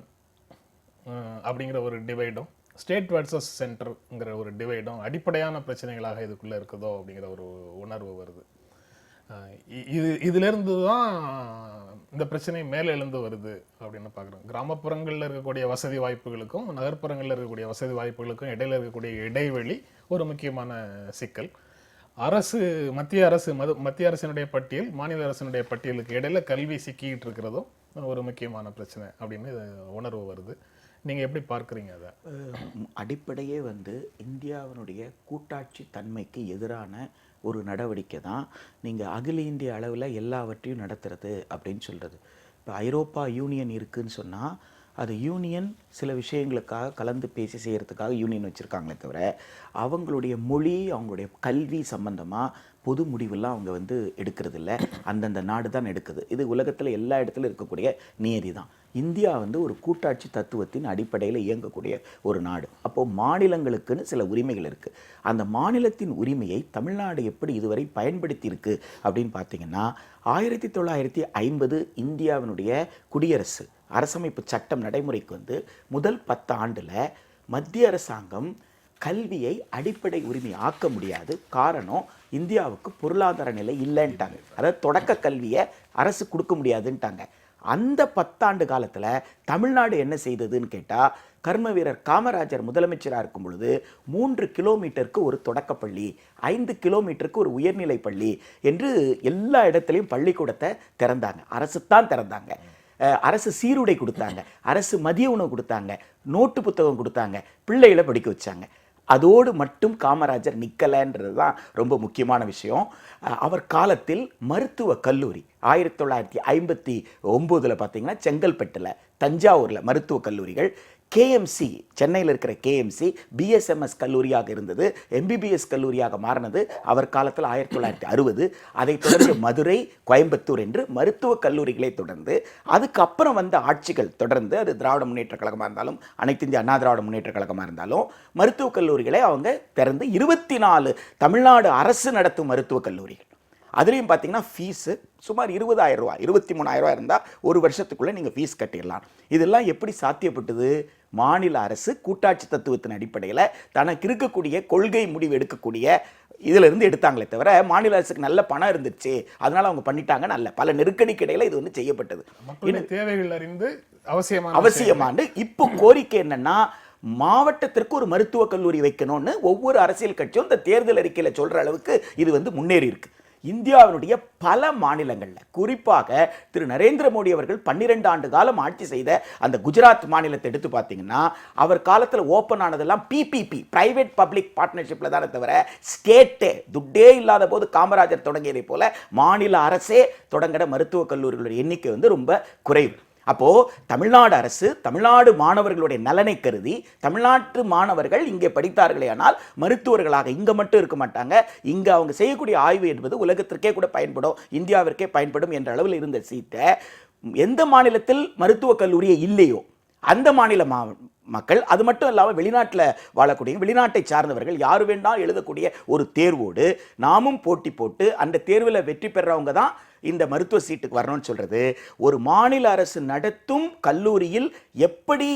அப்படிங்கிற ஒரு டிவைடும், ஸ்டேட் வெர்சஸ் சென்டருங்கிற ஒரு டிவைடும் அடிப்படையான பிரச்சனைகளாக இதுக்குள்ளே இருக்குதோ அப்படிங்கிற ஒரு உணர்வு வருது. இதிலிருந்து தான் இந்த பிரச்சனை மேலே எழுந்து வருது அப்படின்னு பார்க்குறோம். கிராமப்புறங்களில் இருக்கக்கூடிய வசதி வாய்ப்புகளுக்கும் நகர்ப்புறங்களில் இருக்கக்கூடிய வசதி வாய்ப்புகளுக்கும் இடையில இருக்கக்கூடிய இடைவெளி ஒரு முக்கியமான சிக்கல். மத்திய அரசினுடைய பட்டியல் மாநில அரசினுடைய பட்டியலுக்கு இடையில கல்வி சிக்கிட்டு இருக்கிறதும் ஒரு முக்கியமான பிரச்சனை அப்படின்னு உணர்வு வருது. நீங்கள் எப்படி பார்க்குறீங்க? அதை அடிப்படையே இந்தியாவினுடைய கூட்டாட்சி தன்மைக்கு எதிரான ஒரு நடவடிக்கை தான் நீங்கள் அகில இந்திய அளவில் எல்லாவற்றையும் நடத்துறது அப்படின்னு சொல்கிறது. இப்போ ஐரோப்பா யூனியன் இருக்குதுன்னு சொன்னால் அது யூனியன் சில விஷயங்களுக்காக கலந்து பேசி செய்கிறதுக்காக யூனியன் வச்சுருக்காங்களே தவிர அவங்களுடைய மொழி அவங்களுடைய கல்வி சம்பந்தமாக பொது முடிவெல்லாம் அவங்க எடுக்கிறது இல்லை. அந்தந்த நாடு தான் எடுக்குது. இது உலகத்தில் எல்லா இடத்துலையும் இருக்கக்கூடிய நியதி தான். இந்தியா ஒரு கூட்டாட்சி தத்துவத்தின் அடிப்படையில் இயங்கக்கூடிய ஒரு நாடு. அப்போது மாநிலங்களுக்குன்னு சில உரிமைகள் இருக்குது. அந்த மாநிலத்தின் உரிமையை தமிழ்நாடு எப்படி இதுவரை பயன்படுத்தி இருக்கு அப்படின்னு பார்த்தீங்கன்னா 1950 இந்தியாவினுடைய குடியரசு அரசமைப்பு சட்டம் நடைமுறைக்கு முதல் 10 ஆண்டில் மத்திய அரசாங்கம் கல்வியை அடிப்படை உரிமை ஆக்க முடியாது. காரணம், இந்தியாவுக்கு பொருளாதார நிலை இல்லைன்ட்டாங்க. அதாவது தொடக்க கல்வியை அரசு கொடுக்க முடியாதுன்ட்டாங்க. அந்த 10 ஆண்டு காலத்தில் தமிழ்நாடு என்ன செய்ததுன்னு கேட்டால், கர்ம வீரர் காமராஜர் முதலமைச்சராக இருக்கும் பொழுது 3 கிலோமீட்டருக்கு ஒரு தொடக்கப்பள்ளி, 5 கிலோமீட்டருக்கு ஒரு உயர்நிலை பள்ளி என்று எல்லா இடத்துலையும் பள்ளிக்கூடத்தை திறந்தாங்க. அரசு தான் திறந்தாங்க. அரசு சீருடை கொடுத்தாங்க, அரசு மதிய உணவு கொடுத்தாங்க, நோட்டு புத்தகம் கொடுத்தாங்க, பிள்ளைகளை படிக்க வச்சாங்க. அதோடு மட்டும் காமராஜர் நிற்கலைன்றது தான் ரொம்ப முக்கியமான விஷயம். அவர் காலத்தில் மருத்துவ கல்லூரி 1959 பார்த்தீங்கன்னா செங்கல்பட்டில், தஞ்சாவூரில் மருத்துவக் கல்லூரிகள், கேஎம்சி சென்னையில் இருக்கிற கேஎம்சி பிஎஸ்எம்எஸ் கல்லூரியாக இருந்தது, எம்பிபிஎஸ் கல்லூரியாக மாறினது அவர் காலத்தில் 1960. அதைத் தொடர்ந்து மதுரை, கோயம்புத்தூர் என்று மருத்துவக் கல்லூரிகளை தொடர்ந்து அதுக்கப்புறம் வந்த ஆட்சிகள் தொடர்ந்து, அது திராவிட முன்னேற்ற கழகமாக இருந்தாலும் அனைத்து இந்திய அண்ணா திராவிட முன்னேற்ற கழகமாக இருந்தாலும் மருத்துவக் கல்லூரிகளை அவங்க திறந்து 24 தமிழ்நாடு அரசு நடத்தும் மருத்துவக் கல்லூரிகள். அதுலேயும் பார்த்தீங்கன்னா ஃபீஸு சுமார் 20,000 ரூபா, 23,000 இருந்தால் ஒரு வருஷத்துக்குள்ளே நீங்கள் ஃபீஸ் கட்டிடலாம். இதெல்லாம் எப்படி சாத்தியப்பட்டது? மாநில அரசு கூட்டாட்சி தத்துவத்தின் அடிப்படையில் தனக்கு இருக்கக்கூடிய கொள்கை முடிவு எடுக்கக்கூடிய இதிலிருந்து எடுத்தாங்களே தவிர மாநில அரசுக்கு நல்ல பணம் இருந்துச்சு அதனால் அவங்க பண்ணிட்டாங்க. நல்ல பல நெருக்கடிக்கு இடையில் இது செய்யப்பட்டது. தேவைகள் அறிந்து அவசியமானது. இப்போ கோரிக்கை என்னன்னா, மாவட்டத்திற்கு ஒரு மருத்துவக் கல்லூரி வைக்கணும்னு ஒவ்வொரு அரசியல் கட்சியும் இந்த தேர்தல் அறிக்கையில் சொல்கிற அளவுக்கு இது முன்னேறி இருக்கு. இந்தியாவினுடைய பல மாநிலங்களில், குறிப்பாக திரு நரேந்திர மோடி அவர்கள் 12 ஆண்டு காலம் ஆட்சி செய்த அந்த குஜராத் மாநிலத்தை எடுத்து பார்த்தீங்கன்னா, அவர் காலத்தில் ஓப்பன் ஆனதெல்லாம் பிபிபி, பிரைவேட் பப்ளிக் பார்ட்னர்ஷிப்பில் தானே தவிர ஸ்டேட்டே துட்டே இல்லாத போது காமராஜர் தொடங்கியதை போல மாநில அரசே தொடங்கிற மருத்துவக் கல்லூரிகளுடைய எண்ணிக்கை ரொம்ப குறைவு. அப்போது தமிழ்நாடு அரசு தமிழ்நாடு மாணவர்களுடைய நலனை கருதி, தமிழ்நாட்டு மாணவர்கள் இங்கே படித்தார்களே ஆனால் மருத்துவர்களாக இங்கே மட்டும் இருக்க மாட்டாங்க, இங்கே அவங்க செய்யக்கூடிய ஆய்வு என்பது உலகத்திற்கே கூட பயன்படும், இந்தியாவிற்கே பயன்படும் என்ற அளவில் இருந்த சீட்டை எந்த மாநிலத்தில் மருத்துவக் கல்லூரியே இல்லையோ அந்த மாநில மக்கள், அது மட்டும் இல்லாமல் வெளிநாட்டில் வாழக்கூடிய வெளிநாட்டை சார்ந்தவர்கள் யார் வேண்டாம் எழுதக்கூடிய ஒரு தேர்வோடு நாமும் போட்டி போட்டு அந்த தேர்வில் வெற்றி பெறவங்க தான் இந்த மருத்துவ சீட்டுக்கு வரணும்னு சொல்கிறது. ஒரு மாநில அரசு நடத்தும் கல்லூரியில் எப்படி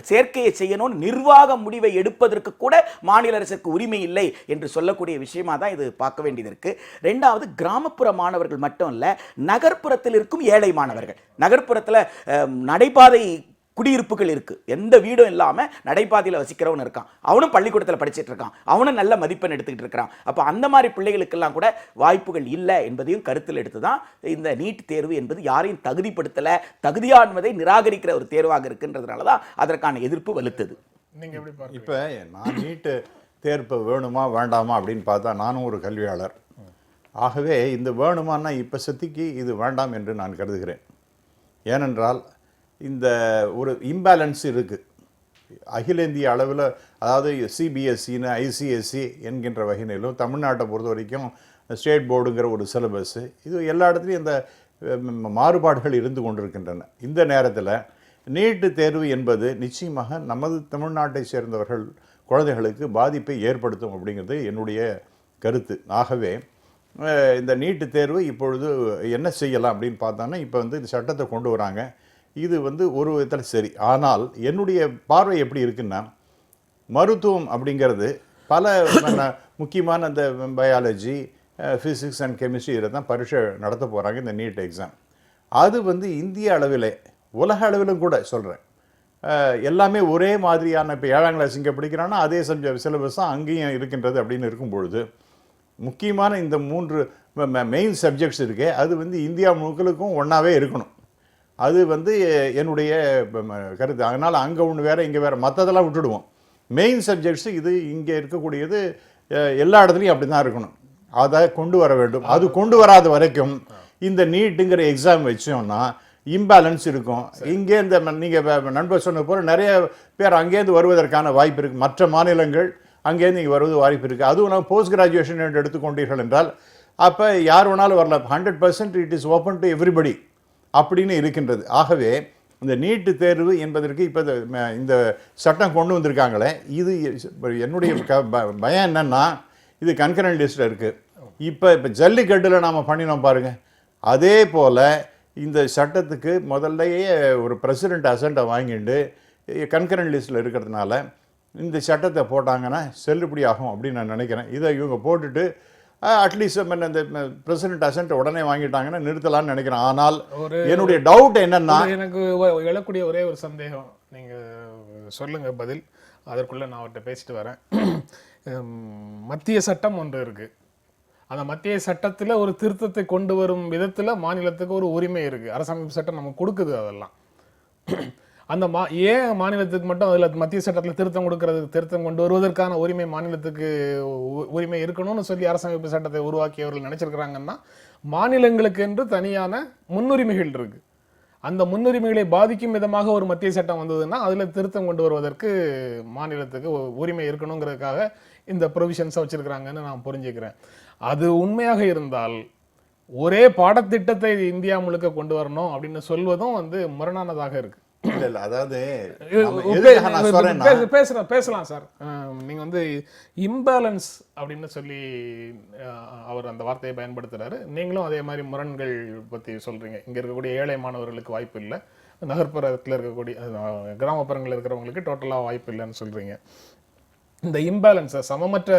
சேர்க்கையை செய்யணும் நிர்வாக முடிவை எடுப்பதற்கு கூட மாநில அரசுக்கு உரிமை இல்லை என்று சொல்லக்கூடிய விஷயமா தான் இது பார்க்க வேண்டியது இருக்கு. ரெண்டாவது, கிராமப்புற மாணவர்கள் மட்டும் இல்லை, நகர்ப்புறத்தில் இருக்கும் ஏழை மாணவர்கள், நகர்ப்புறத்தில் நடைபாதை குடியிருப்புகள் இருக்கு, எந்த வீடும் இல்லாம நடைபாதையில் வசிக்கிறவன் இருக்கான், அவனும் பள்ளிக்கூடத்தில் படிச்சுட்டு இருக்கான், அவனும் நல்ல மதிப்பெண் எடுத்துக்கிட்டு இருக்கிறான். அப்ப அந்த மாதிரி பிள்ளைகளுக்கெல்லாம் கூட வாய்ப்புகள் இல்லை என்பதையும் கருத்தில் எடுத்துதான் இந்த நீட் தேர்வு என்பது யாரையும் தகுதிப்படுத்தல, தகுதியானதை நிராகரிக்கிற ஒரு தேர்வாக இருக்குன்றதுனாலதான் அதற்கான எதிர்ப்பு வலுத்தது. நீங்க எப்படி பாருங்க? இப்போ நான் நீட்டு தேர்வு வேணுமா வேண்டாமா அப்படின்னு பார்த்தா நானும் ஒரு கல்வியாளர். ஆகவே இந்த வேணுமான்னா இப்போ சத்திக்கு இது வேண்டாம் என்று நான் கருதுகிறேன். ஏனென்றால் இந்த ஒரு இம்பேலன்ஸ் இருக்குது அகில இந்திய அளவில். அதாவது சிபிஎஸ்சின்னு ஐசிஎஸ்சி என்கின்ற வகையிலும் தமிழ்நாட்டை பொறுத்த வரைக்கும் ஸ்டேட் போர்டுங்கிற ஒரு சிலபஸ்ஸு, இது எல்லா இடத்துலையும் இந்த மாறுபாடுகள் இருந்து கொண்டிருக்கின்றன. இந்த நேரத்தில் நீட்டு தேர்வு என்பது நிச்சயமாக நமது தமிழ்நாட்டை சேர்ந்தவர்கள் குழந்தைகளுக்கு பாதிப்பை ஏற்படுத்தும் அப்படிங்கிறது என்னுடைய கருத்து. ஆகவே இந்த நீட்டு தேர்வு இப்பொழுது என்ன செய்யலாம் அப்படின்னு பார்த்தோன்னா, இப்போ வந்து இந்த சட்டத்தை கொண்டு வராங்க. இது வந்து ஒரு விதத்தில் சரி. ஆனால் என்னுடைய பார்வை எப்படி இருக்குன்னா, மருத்துவம் அப்படிங்கிறது பல முக்கியமான இந்த பயாலஜி, ஃபிசிக்ஸ் அண்ட் கெமிஸ்ட்ரி இதில் தான் பரீட்சை நடத்த போகிறாங்க இந்த நீட் எக்ஸாம். அது வந்து இந்திய அளவில், உலக அளவிலும் கூட சொல்கிறேன், எல்லாமே ஒரே மாதிரியான. இப்போ 7ஆம் கிளாஸ் இங்கே படிக்கிறான்னா அதே சிலபஸ் தான் அங்கேயும் இருக்கின்றது. அப்படின்னு இருக்கும் பொழுது முக்கியமான இந்த 3 மெயின் சப்ஜெக்ட்ஸ் இருக்கே, அது வந்து இந்தியா முழுக்களுக்கும் ஒன்றாவே இருக்கணும். அது வந்து என்னுடைய கருத்து. அதனால் அங்கே ஒன்று வேறு இங்கே வேறு, மற்றதெல்லாம் விட்டுடுவோம். மெயின் சப்ஜெக்ட்ஸு இது இங்கே இருக்கக்கூடியது எல்லா இடத்துலையும் அப்படி தான் இருக்கணும். அதை கொண்டு வர வேண்டும். அது கொண்டு வராத வரைக்கும் இந்த நீட்டுங்கிற எக்ஸாம் வச்சோம்னா இம்பேலன்ஸ் இருக்கும். இங்கே இந்த நீங்கள் நண்பர் சொன்ன போல் நிறைய பேர் அங்கேருந்து வருவதற்கான வாய்ப்பு இருக்குது. மற்ற மாநிலங்கள் அங்கேருந்து இங்கே வருவது வாய்ப்பு இருக்குது. அதுவும் நம்ம போஸ்ட் கிராஜுவேஷன் என்று எடுத்துக்கொண்டீர்கள் என்றால் அப்போ யார் வேணாலும் வரலாம். 100% it is open to everybody அப்படின்னு இருக்கின்றது. ஆகவே இந்த நீட்டு தேர்வு என்பதற்கு இப்போ இந்த சட்டம் கொண்டு வந்திருக்காங்களே, இது என்னுடைய பயம் என்னன்னா, இது கன்கரண்ட் லிஸ்ட்டில் இருக்குது. இப்போ ஜல்லிக்கட்டில் நாம் பண்ணினோம் பாருங்கள், அதே போல் இந்த சட்டத்துக்கு முதல்லையே ஒரு பிரசிடென்ட் அசென்ட்டை வாங்கிட்டு கன்கரண்ட் லிஸ்ட்டில் இருக்கிறதுனால இந்த சட்டத்தை போட்டாங்கன்னா செல்லுபடி ஆகும் அப்படின்னு நான் நினைக்கிறேன். இதை இவங்க போட்டுட்டு அட்லீஸ்ட் இந்த பிரசிடென்ட் அசென்ட் உடனே வாங்கிட்டாங்கன்னா நிறுத்தலாம்னு நினைக்கிறேன். ஆனால் என்னுடைய டவுட் என்னன்னா, எனக்கு எழக்கூடிய ஒரே ஒரு சந்தேகம், நீங்கள் சொல்லுங்க பதில், அதற்குள்ளே நான் அவர்கிட்ட பேசிட்டு வரேன். மத்திய சட்டம் ஒன்று இருக்குது. அந்த மத்திய சட்டத்தில் ஒரு திருத்தத்தை கொண்டு வரும் விதத்தில் மாநிலத்துக்கு ஒரு உரிமை இருக்குது. அரசமைப்பு சட்டம் நமக்கு கொடுக்குது. அதெல்லாம் அந்த ஏன் மாநிலத்துக்கு மட்டும் அதில் மத்திய சட்டத்தில் திருத்தம் கொண்டு வருவதற்கான உரிமை மாநிலத்துக்கு உரிமை இருக்கணும்னு சொல்லி அரசமைப்பு சட்டத்தை உருவாக்கியவர்கள் நினைச்சிருக்கிறாங்கன்னா, மாநிலங்களுக்கு என்று தனியான முன்னுரிமைகள் இருக்கு. அந்த முன்னுரிமைகளை பாதிக்கும் விதமாக ஒரு மத்திய சட்டம் வந்ததுன்னா அதில் திருத்தம் கொண்டு வருவதற்கு மாநிலத்துக்கு உரிமை இருக்கணுங்கிறதுக்காக இந்த ப்ரொவிஷன்ஸை வச்சிருக்கிறாங்கன்னு நான் புரிஞ்சுக்கிறேன். அது உண்மையாக இருந்தால் ஒரே பாடத்திட்டத்தை இந்தியா முழுக்க கொண்டு வரணும் அப்படின்னு சொல்வதும் வந்து முரணானதாக இருக்கு. இல்லை, அதாவது பேசலாம் சார். நீங்க வந்து இம்பேலன்ஸ் அப்படின்னு சொல்லி அவர் அந்த வார்த்தையை பயன்படுத்துறாரு. நீங்களும் அதே மாதிரி முரண்கள் பத்தி சொல்றீங்க. இங்க இருக்கக்கூடிய ஏழை மாணவர்களுக்கு வாய்ப்பு இல்லை, நகர்ப்புறத்தில் இருக்கக்கூடிய கிராமப்புறங்களில் இருக்கிறவங்களுக்கு டோட்டலாக வாய்ப்பு இல்லைன்னு சொல்றீங்க. இந்த இம்பேலன்ஸை, சமமற்ற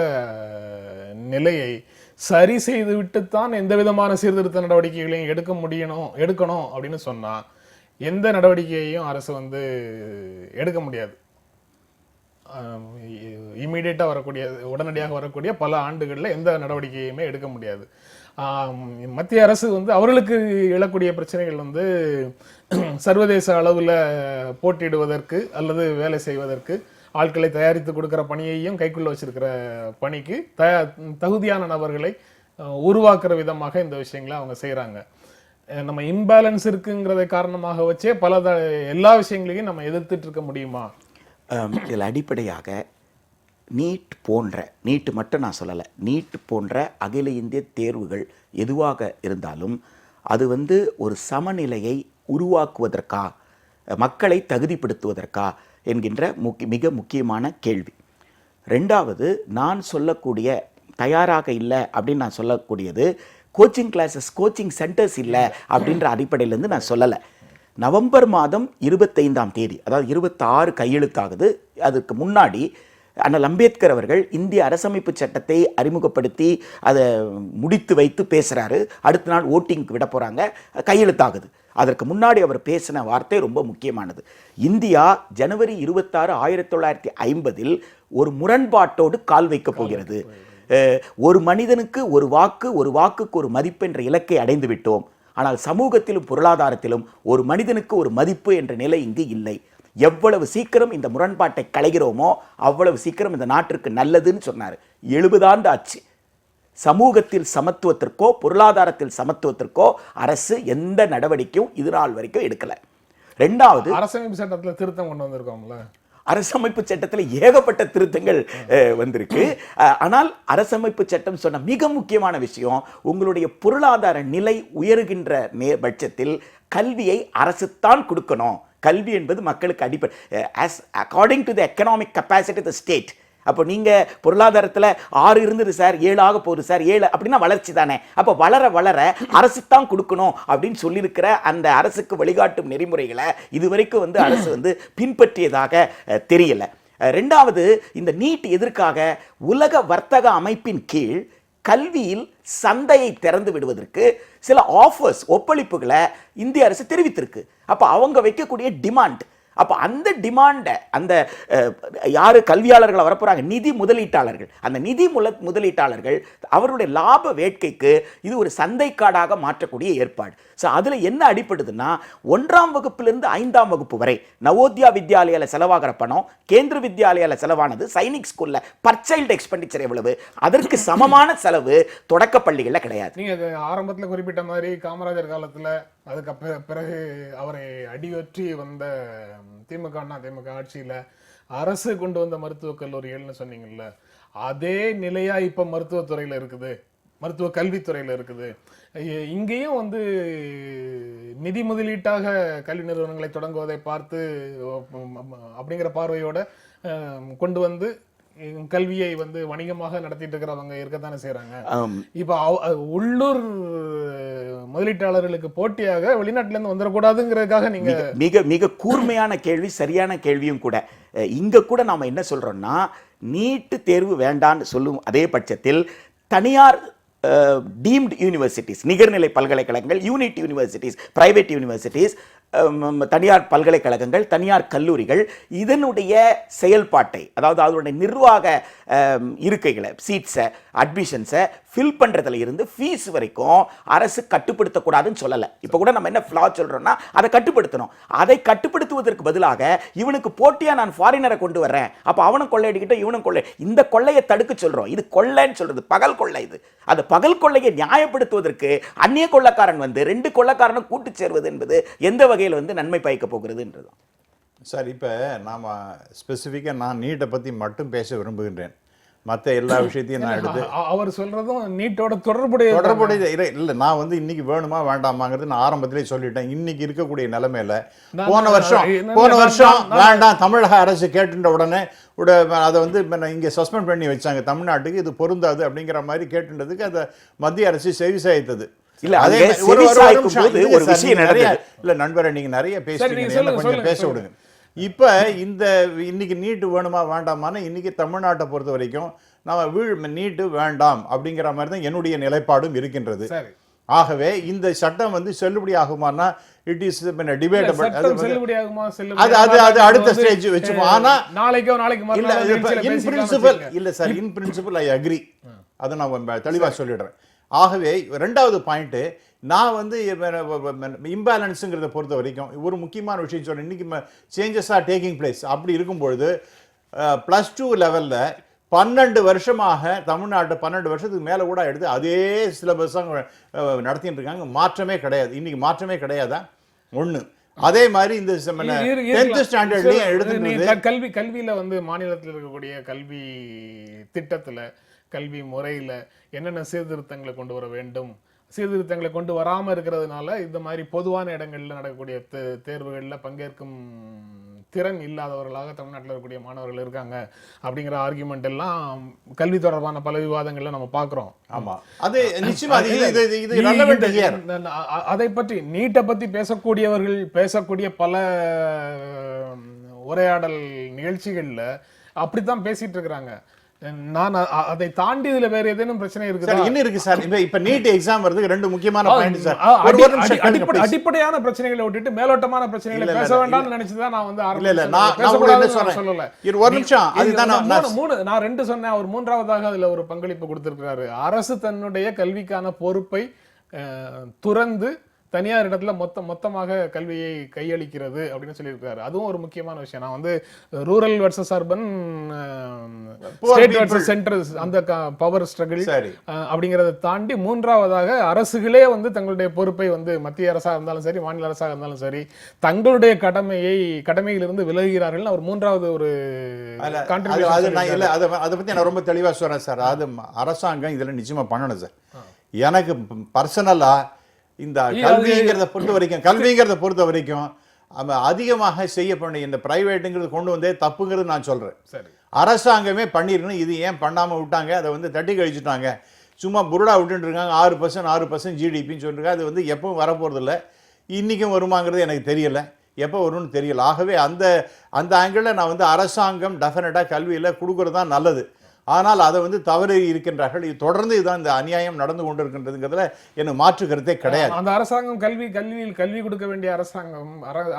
நிலையை சரி செய்து விட்டுத்தான் எந்த விதமான சீர்திருத்த நடவடிக்கைகளையும் எடுக்கணும் அப்படின்னு சொன்னா எந்த நடவடிக்கையையும் அரசு வந்து எடுக்க முடியாது. இமீடியட்டாக வரக்கூடிய, உடனடியாக வரக்கூடிய பல ஆண்டுகளில் எந்த நடவடிக்கையுமே எடுக்க முடியாது. மத்திய அரசு வந்து அவர்களுக்கு எழக்கூடிய பிரச்சனைகள் வந்து சர்வதேச அளவில் போட்டியிடுவதற்கு அல்லது வேலை செய்வதற்கு ஆட்களை தயாரித்து கொடுக்குற பணியையும் கைக்குள்ள வச்சிருக்கிற பணிக்கு தகுதியான நபர்களை உருவாக்குற விதமாக இந்த விஷயங்களை அவங்க செய்கிறாங்க. நம்ம இம்பேலன்ஸ் இருக்குங்கிறத காரணமாக வச்சே எல்லா விஷயங்களையும் நம்ம எதிர்த்துட்டு இருக்க முடியுமா? இதில் அடிப்படையாக நீட் மட்டும் நான் சொல்லலை, நீட் போன்ற அகில இந்திய தேர்வுகள் எதுவாக இருந்தாலும் அது வந்து ஒரு சமநிலையை உருவாக்குவதற்கா, மக்களை தகுதிப்படுத்துவதற்கா என்கின்ற மிக முக்கியமான கேள்வி. ரெண்டாவது, நான் சொல்லக்கூடிய தயாராக இல்லை அப்படின்னு நான் சொல்லக்கூடியது கோச்சிங் கிளாஸஸ், கோச்சிங் சென்டர்ஸ் இல்லை அப்படின்ற அடிப்படையிலேருந்து நான் சொல்லலை. நவம்பர் மாதம் 25ஆம் தேதி, அதாவது 26 கையெழுத்தாகுது. அதுக்கு முன்னாடி அண்ணல் அம்பேத்கர் அவர்கள் இந்திய அரசமைப்பு சட்டத்தை அறிமுகப்படுத்தி அதை முடித்து வைத்து பேசுகிறாரு. அடுத்த நாள் ஓட்டிங்க்கு விட போகிறாங்க, கையெழுத்தாகுது. அதற்கு முன்னாடி அவர் பேசின வார்த்தை ரொம்ப முக்கியமானது. இந்தியா ஜனவரி 26, 1950 ஒரு முரண்பாட்டோடு கால் வைக்கப் போகிறது. ஒரு மனிதனுக்கு ஒரு வாக்கு, ஒரு வாக்குக்கு ஒரு மதிப்பு என்ற இலக்கை அடைந்து விட்டோம். ஆனால் சமூகத்திலும் பொருளாதாரத்திலும் ஒரு மனிதனுக்கு ஒரு மதிப்பு என்ற நிலை இங்கு இல்லை. எவ்வளவு சீக்கிரம் இந்த முரண்பாட்டை களைகிறோமோ அவ்வளவு சீக்கிரம் இந்த நாட்டிற்கு நல்லதுன்னு சொன்னார். 70 ஆண்டு ஆச்சு. சமூகத்தில் சமத்துவத்திற்கோ பொருளாதாரத்தில் சமத்துவத்திற்கோ அரசு எந்த நடவடிக்கையும் இது நாள் வரைக்கும் எடுக்கல. ரெண்டாவது, அரசமைப்பு சட்டத்தில் திருத்தம் கொண்டு வந்திருக்கோம்ல. அரசமைப்பு சட்டத்தில் ஏகப்பட்ட திருத்தங்கள் வந்திருக்கு. ஆனால் அரசமைப்பு சட்டம் சொன்ன மிக முக்கியமான விஷயம், உங்களுடைய பொருளாதார நிலை உயர்கின்ற பட்சத்தில் கல்வியை அரசு தான் கொடுக்கணும். கல்வி என்பது மக்களுக்கு அடிப்படை, according to the economic capacity the state. அப்போ நீங்கள் பொருளாதாரத்தில் 6 இருந்தது சார், 7 ஆக போகுது சார், 7 அப்படின்னா வளர்ச்சி தானே. அப்போ வளர வளர அரசு தான் கொடுக்கணும் அப்படின்னு சொல்லியிருக்கிற அந்த அரசுக்கு வழிகாட்டும் நெறிமுறைகளை இதுவரைக்கும் அரசு பின்பற்றியதாக தெரியல. ரெண்டாவது, இந்த நீட் எதற்காக? உலக வர்த்தக அமைப்பின் கீழ் கல்வியில் சந்தையை திறந்து விடுவதற்கு சில ஆஃபர்ஸ், ஒப்பளிப்புகளை இந்திய அரசு தெரிவித்திருக்கு. அப்போ அவங்க வைக்கக்கூடிய டிமாண்ட், அப்போ அந்த டிமாண்டை அந்த யார் கல்வியாளர்கள் வரப்போகிறாங்க, நிதி முதலீட்டாளர்கள், அந்த நிதி முதலீட்டாளர்கள் அவருடைய லாப வேட்கைக்கு இது ஒரு சந்தைக்காடாக மாற்றக்கூடிய ஏற்பாடு. ஸோ அதில் என்ன அடிப்படுதுன்னா, 1ஆம் வகுப்பிலிருந்து 5ஆம் வகுப்பு வரை நவோத்யா வித்யாலயாவில் செலவாகிற பணம் கேந்திர வித்யாலயாவில் செலவானது சைனிக் ஸ்கூலில் பர்ச்சைல்டு எக்ஸ்பெண்டிச்சர் எவ்வளவு, அதற்கு சமமான செலவு தொடக்க பள்ளிகளில் கிடையாது. நீங்கள் ஆரம்பத்தில் குறிப்பிட்ட மாதிரி காமராஜர் காலத்தில் அதுக்கு பிறகு அவரை அடிவற்றி வந்த திமுக ஆட்சியில் அரசு கொண்டு வந்த மருத்துவக் கல்லூரிகள்னு சொன்னீங்கல்ல, அதே நிலையா இப்போ மருத்துவத்துறையில் இருக்குது, மருத்துவ கல்வித்துறையில் இருக்குது. இங்கேயும் நிதி முதலீட்டாக கல்வி நிறுவனங்களை தொடங்குவதை பார்த்து அப்படிங்கிற பார்வையோட கொண்டு வந்து கல்வியை வணிகமாக நடத்திட்டு இருக்கிறவங்க இருக்கத்தானே செய்யறாங்க. இப்ப உள்ளூர் முதலீட்டாளர்களுக்கு போட்டியாக வெளிநாட்டில இருந்து வந்துடக்கூடாதுங்கிறதுக்காக நீங்க மிக மிக கூர்மையான கேள்வி, சரியான கேள்வியும் கூட. இங்க கூட நாம என்ன சொல்றோம்னா, நீட்டு தேர்வு வேண்டான்னு சொல்லும் அதே பட்சத்தில் தனியார் டீம்டு யூனிவர்சிட்டிஸ், நிகர்நிலை பல்கலைக்கழகங்கள், யூனிட் யூனிவர்சிட்டிஸ், பிரைவேட் யூனிவர்சிட்டிஸ், தனியார் பல்கலைக்கழகங்கள், தனியார் கல்லூரிகள் இதனுடைய செயல்பாட்டை, அதாவது அதனுடைய நிர்வாக இருக்கைகளை, சீட்ஸை, அட்மிஷன்ஸை ஃபில் பண்ணுறதுல இருந்து ஃபீஸ் வரைக்கும் அரசு கட்டுப்படுத்தக்கூடாதுன்னு சொல்லலை. இப்போ கூட நம்ம என்ன ஃப்ளா சொல்கிறோம்னா, அதை கட்டுப்படுத்தணும். அதை கட்டுப்படுத்துவதற்கு பதிலாக இவனுக்கு போட்டியாக நான் ஃபாரினரை கொண்டு வர்றேன், அப்போ அவனும் கொள்ளையடிக்கிட்ட இவனும் கொள்ளை, இந்த கொள்ளையை தடுக்க சொல்கிறோம். இது கொள்ளைன்னு சொல்கிறது பகல் கொள்ளை. இது அந்த பகல் கொள்ளையை நியாயப்படுத்துவதற்கு அந்நிய கொள்ளைக்காரன் 2 கொள்ளைக்காரனும் கூட்டு சேர்வது என்பது எந்த வகையில் நன்மை பயக்க போகிறதுன்றது. சார், இப்போ நாம் ஸ்பெசிஃபிக்காக நான் நீட்டை பற்றி மட்டும் பேச விரும்புகின்றேன். மற்ற எல்லா விஷயத்தையும் நான் எடுத்து அவர் சொல்றதும் நீட்டோட தொடர்புடைய இல்லை. நான் இன்னைக்கு வேணுமா வேண்டாமாங்கிறது நான் ஆரம்பத்திலே சொல்லிட்டேன். இன்னைக்கு இருக்கக்கூடிய நிலைமையில போன வருஷம் வேண்டாம் தமிழக அரசு கேட்டுட்ட உடனே அதை இங்கே சஸ்பெண்ட் பண்ணி வச்சாங்க. தமிழ்நாட்டுக்கு இது பொருந்தாது அப்படிங்கிற மாதிரி கேட்டுன்றதுக்கு அதை மத்திய அரசு செவி சாய்த்தது. நண்பரை நீங்க நிறைய பேசுறீங்க, கொஞ்சம் பேச விடுங்க. இப்ப இன்னைக்கு நீட்டு வேணுமா வேண்டாமான்னு இன்னைக்கு தமிழ்நாட்டை பொறுத்த வரைக்கும் நம்ம நீட்டு வேண்டாம் அப்படிங்கிற மாதிரி தான் என்னுடைய நிலைப்பாடும் இருக்கின்றது. ஆகவே இந்த சட்டம் செல்லுபடி ஆகுமானா இட் இஸ் டிபேட்டபிள். அது அடுத்த ஸ்டேஜ் வச்சுப்போம். ஆனா இன் பிரின்சிபல் ஐ அக்ரி. அதை நான் தெளிவா சொல்லிடுறேன். ஆகவே 2வது பாயிண்ட், நான் இம்பேலன்ஸுங்கிறத பொறுத்த வரைக்கும் ஒரு முக்கியமான விஷயம் சொல்றேன். இன்னைக்கு சேஞ்சஸ் ஆர் டேக்கிங் பிளேஸ். அப்படி இருக்கும்பொழுது +2 லெவலில் 12 வருஷமாக தமிழ்நாட்டை 12 வருஷத்துக்கு மேலே கூட எடுத்து அதே சிலபஸ் தான் நடத்திட்டு இருக்காங்க. மாற்றமே கிடையாது. இன்னைக்கு மாற்றமே கிடையாதா? ஒன்று. அதே மாதிரி இந்த 10th ஸ்டாண்டர்ட்லயும் எடுத்து கல்வியில மாநிலத்தில் இருக்கக்கூடிய கல்வி திட்டத்துல, கல்வி முறையில என்னென்ன சீர்திருத்தங்களை கொண்டு வர வேண்டும், சீர்திருத்தங்களை கொண்டு வராமல் இருக்கிறதுனால இந்த மாதிரி பொதுவான இடங்களில் நடக்கக்கூடிய தேர்வுகளில் பங்கேற்கும் திறன் இல்லாதவர்களாக தமிழ்நாட்டில் இருக்கக்கூடிய மாணவர்கள் இருக்காங்க அப்படிங்கிற ஆர்குமெண்ட் எல்லாம் கல்வி தொடர்பான பல விவாதங்கள்ல நம்ம பார்க்குறோம். ஆமா, அது நிச்சயமா இது ரெலவென்ட் ஹியர். அதை பற்றி நீட்டை பற்றி பேசக்கூடியவர்கள் பேசக்கூடிய பல உரையாடல் நிகழ்ச்சிகளில் அப்படித்தான் பேசிட்டு இருக்கிறாங்க. நான் அதை தாண்டி இதுல வேற ஏதேனும் பிரச்சனை இருக்குதா? சார் இன்னும் இருக்கு சார். இப்ப நீட் எக்ஸாம் வருதுக்கு 2 முக்கியமான பாயிண்ட் சார். அடிப்படையான பிரச்சனைகளை விட்டுட்டு மேலோட்டமான பிரச்சனைகளை பேச வேண்டாம்னு நினைச்சுதான் நான் வந்து சொல்லல. ஒரு நிமிஷம், அதுதான் நான் 2 சொன்னேன். அவர் 3வதாக அதுல ஒரு பங்களிப்பு கொடுத்திருக்கிறாரு. அரசு தன்னுடைய கல்விக்கான பொறுப்பை துறந்து தனியார் இடத்துல மொத்தமாக கல்வியை கையளிக்கிறது அப்படின்னு சொல்லியிருக்காரு. அதுவும் ஒரு முக்கியமான விஷயம். நான் வந்து rural versus urban, state versus central, அந்த பவர் ஸ்ட்ரகிள் அப்படிங்கறத தாண்டி 3வதாக அரசுகளே வந்து தங்களுடைய பொறுப்பை வந்து மத்திய அரசாக இருந்தாலும் சரி, மாநில அரசாக இருந்தாலும் சரி, தங்களுடைய கடமையிலிருந்து விலகுகிறார்கள். அவர் 3வது ஒரு அதை பத்தி நான் ரொம்ப தெளிவா சொல்றேன் சார். அது அரசாங்கம் இதுல நிச்சயமா பண்ணணும் சார். எனக்கு பர்சனலா இந்த கல்விங்கிறத பொறுத்த வரைக்கும் அதிகமாக செய்யப்பட இந்த பிரைவேட்டுங்கிறது கொண்டு வந்தே தப்புங்கிறது நான் சொல்றேன். அரசாங்கமே பண்ணிருக்கணும். இது ஏன் பண்ணாம விட்டாங்க? அதை வந்து தட்டி கழிச்சுட்டாங்க. சும்மா புருடா விட்டுட்டு இருக்காங்க. 6% ஜிடிபின்னு சொல்லிருக்காங்க. அது வந்து எப்பவும் வரப்போறது இல்லை. இன்னைக்கும் வருமாங்கிறது எனக்கு தெரியல, எப்போ வரும்னு தெரியல. ஆகவே அந்த ஆங்கிளில் நான் வந்து அரசாங்கம் டெஃபினட்டாக கல்வியில் கொடுக்கறது தான் நல்லது. ஆனால் அதை வந்து தவறு இருக்கின்றார்கள். இது தொடர்ந்து இதுதான் இந்த அநியாயம் நடந்து கொண்டு இருக்கின்றதுங்கிறதுல எனக்கு மாற்று கருத்தே கிடையாது. அந்த அரசாங்கம் கல்வி கொடுக்க வேண்டிய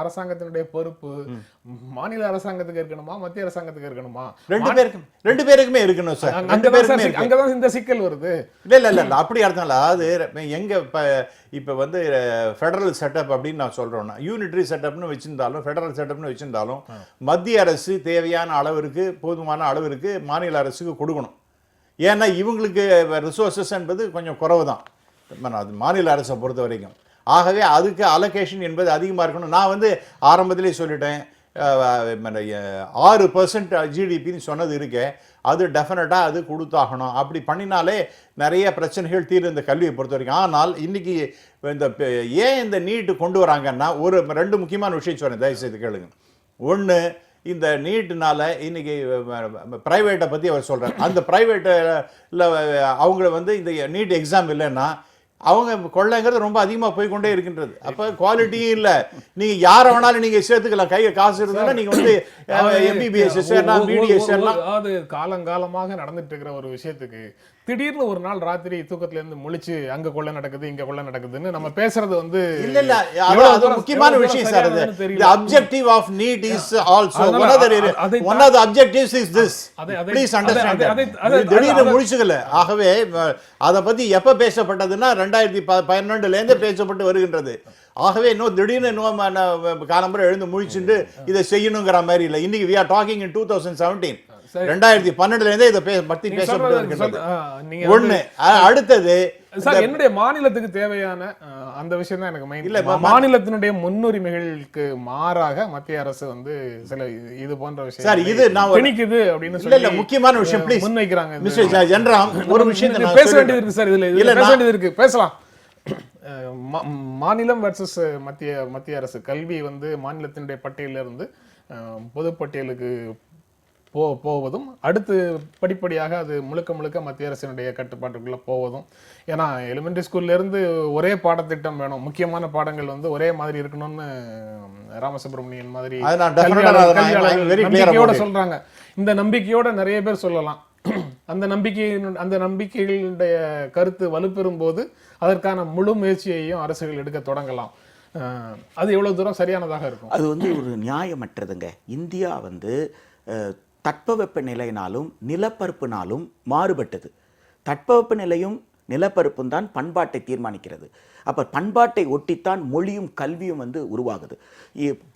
அரசாங்கத்தினுடைய பொறுப்பு மாநில அரசாங்கத்துக்கு இருக்கணுமா, மத்திய அரசாங்கத்துக்கு இருக்கணுமா? ரெண்டு பேருக்குமே இருக்கணும் சார். அங்கதான் இந்த சிக்கல் வருது. இல்ல அப்படி அர்த்தம் இல்ல. அது எங்க இப்ப வந்து ஃபெடரல் செட்டப் அப்படின்னு நான் சொல்றேன்னா, யூனிட்டரி செட்டப்னு வச்சிருந்தாலும் ஃபெடரல் செட்டப்னு வச்சிருந்தாலும் மத்திய அரசு தேவையான அளவிற்கு, போதுமான அளவிற்கு மாநில அரசுக்கு கொடுக்கணும். ஏன்னா இவங்களுக்கு ரிசோர்சஸ் என்பது கொஞ்சம் குறைவு தான் மாநில அரசை பொறுத்த வரைக்கும். ஆகவே அதுக்கு அலோகேஷன் என்பது அதிகமாக இருக்கணும். நான் வந்து ஆரம்பத்திலே சொல்லிட்டேன், 6% ஜிடிபின்னு சொன்னது இருக்கே, அது டெஃபினட்டாக அது கொடுத்தாகணும். அப்படி பண்ணினாலே நிறைய பிரச்சனைகள் தீர்வு இந்த கல்வியை பொறுத்த வரைக்கும். ஆனால் இன்னைக்கு ஏன் இந்த நீட்டு கொண்டு வராங்கன்னா, 2 முக்கியமான விஷயம் சொன்னேன், தயவுசெய்து கேளுங்க. ஒன்று, இந்த நீட்டுனால இன்னைக்கு பிரைவேட்டை பற்றி அவர் சொல்கிறார். அந்த பிரைவேட்டில் அவங்கள வந்து இந்த நீட் எக்ஸாம் இல்லைன்னா அவங்க கொள்ளைங்கிறது ரொம்ப அதிகமாக போய்கொண்டே இருக்கின்றது. அப்போ குவாலிட்டியும் இல்லை. நீங்கள் யாரை வேணாலும் நீங்கள் சேர்த்துக்கலாம். கையில் காசு இருந்தாலும் நீங்கள் வந்து எம்பிபிஎஸ் சேரலாம், பிடிஎஸ் சேரலாம். அது காலங்காலமாக நடந்துட்டு இருக்கிற ஒரு விஷயத்துக்கு திடீர்னு ஒரு நாள் ராத்திரி தூக்கத்துல இருந்து முழிச்சு அங்க கொள்ள நடக்குது, இங்க கொள்ள நடக்குதுன்னு நம்ம பேசுறது வந்து இல்ல அது முக்கியமான விஷயம் sir. The objective of NEET is also one of the objectives is this. Please understand. திடீர்னு முழிச்சுக்கல. ஆகவே அதை பத்தி எப்ப பேசப்பட்டதுன்னா 2012 இருந்து பேசப்பட்டு வருகின்றது. ஆகவே இன்னும் திடீர்னு காலம்பரம் எழுந்து முழிச்சுட்டு இதை செய்யணுங்கிற மாதிரி இல்லை. இன்னைக்கு we are talking in 2017. 2012 இதை பத்தி பேசப்பட்டு வருகின்றது. ஒண்ணு. அடுத்தது என்னுடைய மாநிலத்துக்கு தேவையான அந்த விஷயம் தான் எனக்கு மைண்ட். இல்ல, மாநிலத்தினுடைய முன்னுரிமைகளுக்கு மாறாக மத்திய அரசு வந்து சில இது போன்ற விஷயம் சார் இது நான் திணிக்குது அப்படின்னு சொல்லி இல்ல முக்கியமான விஷயம் ப்ளீஸ் முன்வைக்கிறாங்க. மிஸ்டர் ஜென்ராம், ஒரு விஷயம் நான் பேச வேண்டியது இருக்கு சார். இதுல பேச வேண்டியது இருக்கு, பேசலாம். மாநிலம் வர்சஸ் மத்திய அரசு கல்வி வந்து மாநிலத்தினுடைய பட்டியலிருந்து பொதுப்பட்டியலுக்கு போவதும், அடுத்து படிப்படியாக அது முழுக்க மத்திய அரசினுடைய கட்டுப்பாட்டுக்குள்ள போவதும். ஏன்னா எலிமெண்டரி ஸ்கூல்ல இருந்து ஒரே பாடத்திட்டம் வேணும், முக்கியமான பாடங்கள் வந்து ஒரே மாதிரி இருக்கணும்னு ராமசுப்ரமணியன் மாதிரி நம்பிக்கையோட சொல்றாங்க. இந்த நம்பிக்கையோட நிறைய பேர் சொல்லலாம். அந்த நம்பிக்கைகளுடைய கருத்து வலுப்பெறும் போது அதற்கான முழு முயற்சியையும் அரசுகள் எடுக்க தொடங்கலாம். அது எவ்வளவு தூரம் சரியானதாக இருக்கும்? அது வந்து ஒரு நியாயமற்றதுங்க. இந்தியா வந்து தட்பவெப்ப நிலையினாலும் நிலப்பரப்புனாலும் மாறுபட்டது. தட்பவெப்ப நிலையும் நிலப்பரப்பும் தான் பண்பாட்டை தீர்மானிக்கிறது. அப்போ பண்பாட்டை ஒட்டித்தான் மொழியும் கல்வியும் வந்து உருவாகுது.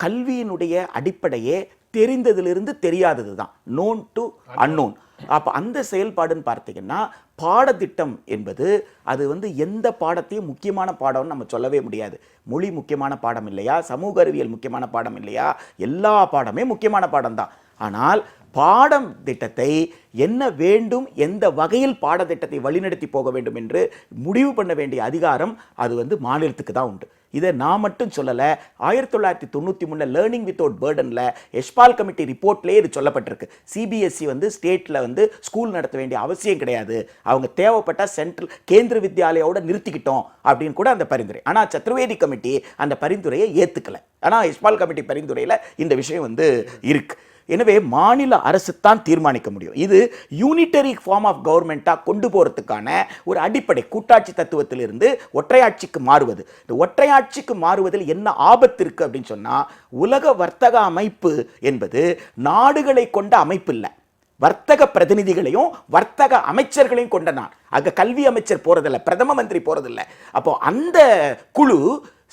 கல்வியினுடைய அடிப்படையே தெரிந்ததிலிருந்து தெரியாதது தான், நோன் டு அன்னோன். அப்போ அந்த செயல்பாடுன்னு பார்த்தீங்கன்னா பாடத்திட்டம் என்பது அது வந்து எந்த பாடத்தையும் முக்கியமான பாடம்னு நம்ம சொல்லவே முடியாது. மொழி முக்கியமான பாடம் இல்லையா, சமூக அறிவியல் முக்கியமான பாடம் இல்லையா, எல்லா பாடமே முக்கியமான பாடம் தான். ஆனால் பாடம் திட்டத்தை என்ன வேண்டும், எந்த வகையில் பாடத்திட்டத்தை வழிநடத்தி போக வேண்டும் என்று முடிவு பண்ண வேண்டிய அதிகாரம் அது வந்து மாநிலத்துக்கு தான் உண்டு. இதை நான் மட்டும் சொல்லலை. 1993 லேர்னிங் வித்தவுட் பேர்டனில் எஷ்பால் கமிட்டி ரிப்போர்ட்லேயே இது சொல்லப்பட்டிருக்கு. சிபிஎஸ்சி வந்து ஸ்டேட்டில் வந்து ஸ்கூல் நடத்த வேண்டிய அவசியம் கிடையாது, அவங்க தேவைப்பட்ட சென்ட்ரல் கேந்திர வித்யாலயோட நிறுத்திக்கிட்டோம் அப்படின்னு கூட அந்த பரிந்துரை. ஆனால் சதுர்வேதி கமிட்டி அந்த பரிந்துரையை ஏற்றுக்கலை. ஆனால் எஷ்பால் கமிட்டி பரிந்துரையில் இந்த விஷயம் வந்து இருக்கு. எனவே மாநில அரசு தான் தீர்மானிக்க முடியும். இது யூனிட்டரி ஃபார்ம் ஆஃப் கவர்மெண்ட்டாக கொண்டு போகிறதுக்கான ஒரு அடிப்படை. கூட்டாட்சி தத்துவத்திலிருந்து ஒற்றையாட்சிக்கு மாறுவது. இந்த ஒற்றையாட்சிக்கு மாறுவதில் என்ன ஆபத்து இருக்குது அப்படின்னு சொன்னால், உலக வர்த்தக அமைப்பு என்பது நாடுகளை கொண்ட அமைப்பு இல்லை, வர்த்தக பிரதிநிதிகளையும் வர்த்தக அமைச்சர்களையும் கொண்ட நாடு. அங்கே கல்வி அமைச்சர் போகிறதில்ல, பிரதம மந்திரி போகிறதில்ல. அப்போ அந்த குழு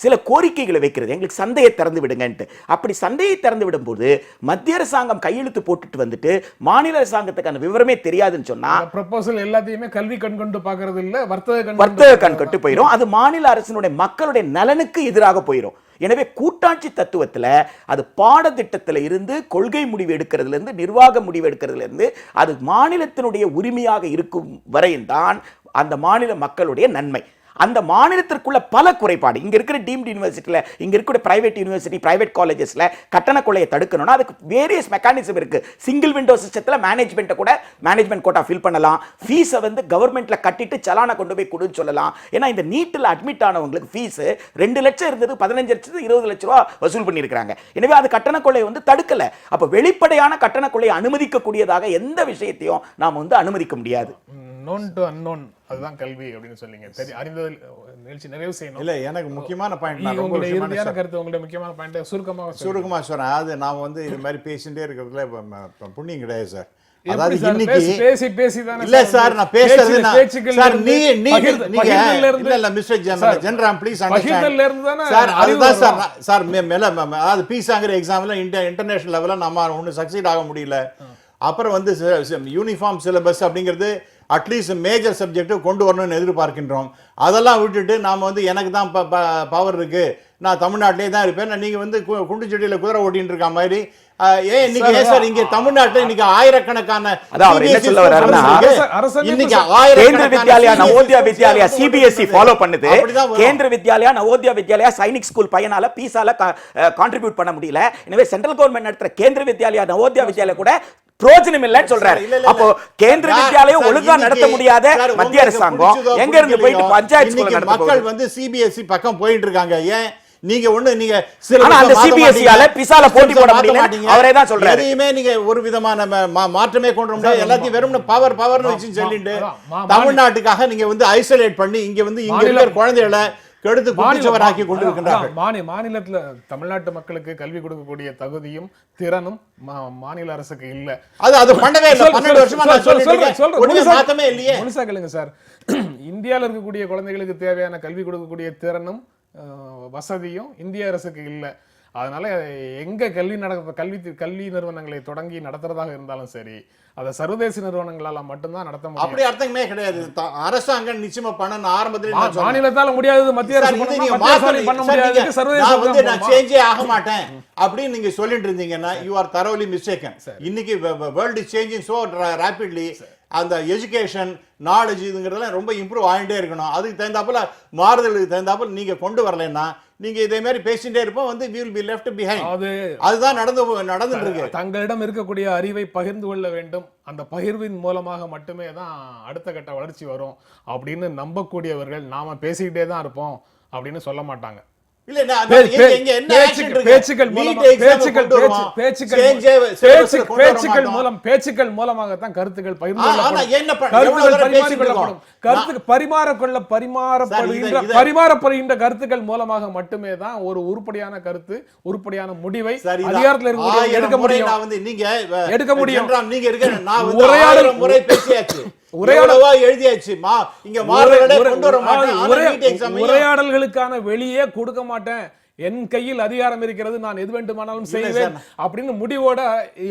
சில கோரிக்கைகளை வைக்கிறது, எங்களுக்கு சந்தையை திறந்து விடுங்கன்ட்டு. அப்படி சந்தையை திறந்து விடும்போது மத்திய அரசாங்கம் கையெழுத்து போட்டுட்டு வந்துட்டு மாநில அரசாங்கத்துக்கான விவரமே தெரியாதுன்னு சொன்னா ப்ரொபோசல் எல்லாத்தையுமே கல்வி கண் கொண்டு பார்க்கறது இல்ல, வர்த்தக கண் கட்டு போயிடும். அது மாநில அரசினுடைய மக்களுடைய நலனுக்கு எதிராக போயிடும். எனவே கூட்டாட்சி தத்துவத்தில் அது பாடத்திட்டத்தில் இருந்து கொள்கை முடிவு எடுக்கிறதுல இருந்து நிர்வாக முடிவு எடுக்கிறதுல இருந்து அது மாநிலத்தினுடைய உரிமையாக இருக்கும் வரையும் தான் அந்த மாநில மக்களுடைய நன்மை. அந்த மாநிலத்திற்குள்ள பல குறைபாடு, இங்க இருக்கிற டீம்டு யூனிவர்சிட்டியில், இங்க இருக்கிற பிரைவேட் யூனிவர்சிட்டி, பிரைவேட் காலேஜஸ்ல கட்டண கொள்ளையை தடுக்கணும்னா அதுக்கு வேரியஸ் மெக்கானிசம் இருக்கு. சிங்கிள் விண்டோ சிஸ்டத்தில் மேனேஜ்மெண்ட்டை கூட மேனேஜ்மெண்ட் கோட்டா ஃபில் பண்ணலாம். ஃபீஸை வந்து கவர்மெண்ட்ல கட்டிட்டு சலானை கொண்டு போய் கொடுன்னு சொல்லலாம். ஏன்னா இந்த நீட்டில் அட்மிட் ஆனவங்களுக்கு ஃபீஸ் 2 லட்சம் இருந்தது, 15 லட்சம் 20 லட்ச ரூபா வசூல் பண்ணியிருக்காங்க. எனவே அது கட்டண கொள்ளையை வந்து தடுக்கல. அப்போ வெளிப்படையான கட்டண கொள்ளையை அனுமதிக்கக்கூடியதாக எந்த விஷயத்தையும் நாம் வந்து அனுமதிக்க முடியாது. நோன் டு அன்னோன், அதுதான் கல்வி அப்படின்னு சொல்லிங்க. சரி, அறிந்ததில் நிகழ்ச்சி நிறைவு செய்யணும். இல்லை, எனக்கு முக்கியமான பாயிண்ட், உங்களுடைய இறுதியான கருத்து, உங்களுடைய முக்கியமான பாயிண்ட் சுருக்கமாக சொல்றேன். அது நான் வந்து இது மாதிரி பேசிட்டே இருக்கிறதுல புண்ணியம் கிடையாது சார். அதாவது இன்னைக்கு பேசி இல்ல சார், நான் பேசுறது சார், இல்ல mister general please understand sir. அதுதான் சார் சார் மேல அதாவது பீஸாங்கிற எக்ஸாம்ல இன்டர்நேஷனல் லெவல்ல நம்ம ஒன்றும் சக்சீட் ஆக முடியல. அப்புறம் வந்து யூனிஃபார்ம் சிலபஸ் அப்படிங்கிறது அட்லீஸ்ட் மேஜர் சப்ஜெக்ட் கொண்டு வரணும்னு எதிர்பார்க்கின்றோம். அதெல்லாம் விட்டுட்டு நாம வந்து எனக்கு தான் பவர் இருக்கு, நான் தமிழ்நாட்டிலே தான் இருப்பேன், நீங்க வந்து குண்டு செடியில குதிரை ஓட்டின்னு இருக்க மாதிரி ஏன் இன்னைக்கு சார் இங்க தமிழ்நாட்டில் இன்னைக்கு ஆயிரக்கணக்கான கேந்திர வித்யாலயா நவோதயா வித்யாலயா சிபிஎஸ்இ ஃபாலோ பண்ணுது. கேந்திர வித்யாலயா நவோதயா வித்யாலயா சைனிக் ஸ்கூல் பையனால பீஸால கான்ட்ரிபியூட் பண்ண முடியல. எனவே சென்ட்ரல் கவர்மெண்ட் நடத்துற கேந்திர வித்யாலயா நவோதயா வித்யாலயா கூட பிரோஜனம் இல்லைன்னு சொல்றாரு. அப்போ கேந்திர வித்யாலயம் ஒழுங்கா நடத்த முடியாத மத்திய அரசாங்கம் எங்க இருந்து போயிட்டு பஞ்சாயத்து ஸ்கூல் நடத்த மக்கள் வந்து சிபிஎஸ்இ பக்கம் போயிட்டு இருக்காங்க. ஏன் நீங்க நீங்க அந்த சிபிஎஸ்இயால பிசால போட்டி போட முடியல, அவரே தான் சொல்றாரு. எதையுமே நீங்க ஒரு விதமான மாற்றமே கொண்டு வர முடியாது. எல்லாத்தையும் வெறும் பவர்னு வச்சு சொல்லிட்டு தமிழ்நாட்டுக்காக நீங்க வந்து ஐசோலேட் பண்ணி இங்க வந்து இங்க இருக்கிற குழந்தைகளை கெடுத்து குட்டிச்சவராக்கி கொண்டிருக்கின்றார்கள். மாநிலத்துல தமிழ்நாட்டு மக்களுக்கு கல்வி கொடுக்கக்கூடிய தகுதியும் திறனும் மாநில அரசுக்கு இல்ல. அது பண்ணவே இல்லை. 12 வருஷமா நான் சொல்லிட்டு மாத்தமே இல்லையே. முழுசா கேளுங்க சார். இந்தியாவில் இருக்கக்கூடிய குழந்தைகளுக்கு தேவையான கல்வி கொடுக்கக்கூடிய திறனும் வசதியும் இந்திய அரசுக்கு இல்லை. அதனால எங்க கல்வி நிறுவனங்களை தொடங்கி நடத்துறதாக இருந்தாலும் சரி, அதை சர்வதேச நிறுவனங்களால மட்டும்தான் நடத்த முடியும். அப்படி அர்த்தமே கிடையாது. அரசாங்கம் நிச்சயமா பண்ணணும். ஆரம்பத்தில் மாநிலத்தால முடியாது, மத்திய அரசு பண்ண முடியாது. சர்வதேச நான் சேஞ்சே ஆக மாட்டேன் அப்படின்னு நீங்க சொல்லிட்டு இருந்தீங்கன்னா யூ ஆர் தரோலி மிஸ்டேக்கன். இன்னைக்கு வேர்ல்ட் இஸ் சேஞ்சிங் சோ ராபிட்லி. அந்த எஜுகேஷன் நாலேஜ் இதுங்கிறதெல்லாம் ரொம்ப இம்ப்ரூவ் ஆகிட்டே இருக்கணும். அதுக்கு தகுந்தாப்புல மாறுதலுக்கு தகுந்தாப்புல நீங்க கொண்டு வரலைன்னா நீங்க இதே மாதிரி பேசிட்டே இருப்போம், வந்து we will be left behind. அதுதான் நடந்துட்டு இருக்கு. தங்களிடம் இருக்கக்கூடிய அறிவை பகிர்ந்து கொள்ள வேண்டும். அந்த பகிர்வின் மூலமாக மட்டுமே தான் அடுத்த கட்ட வளர்ச்சி வரும் அப்படின்னு நம்பக்கூடியவர்கள் நாம பேசிக்கிட்டே தான் இருப்போம் அப்படின்னு சொல்ல மாட்டாங்க. பேச்சுக்கள் மூலமாகத்தான் கருத்துக்கள் பரிமாறப்படுகின்ற கருத்துக்கள் மூலமாக மட்டுமே தான் ஒரு உருப்படியான கருத்து, உருப்படியான முடிவை அதிகாரத்தில் எடுக்க முடியும். உரையாடல்களுக்கான வெளியே கொடுக்க மாட்டேன், என் கையில் அதிகாரம் இருக்கிறது, நான் எது வேண்டுமானாலும் செய்வேன் அப்படின்னு முடிவோட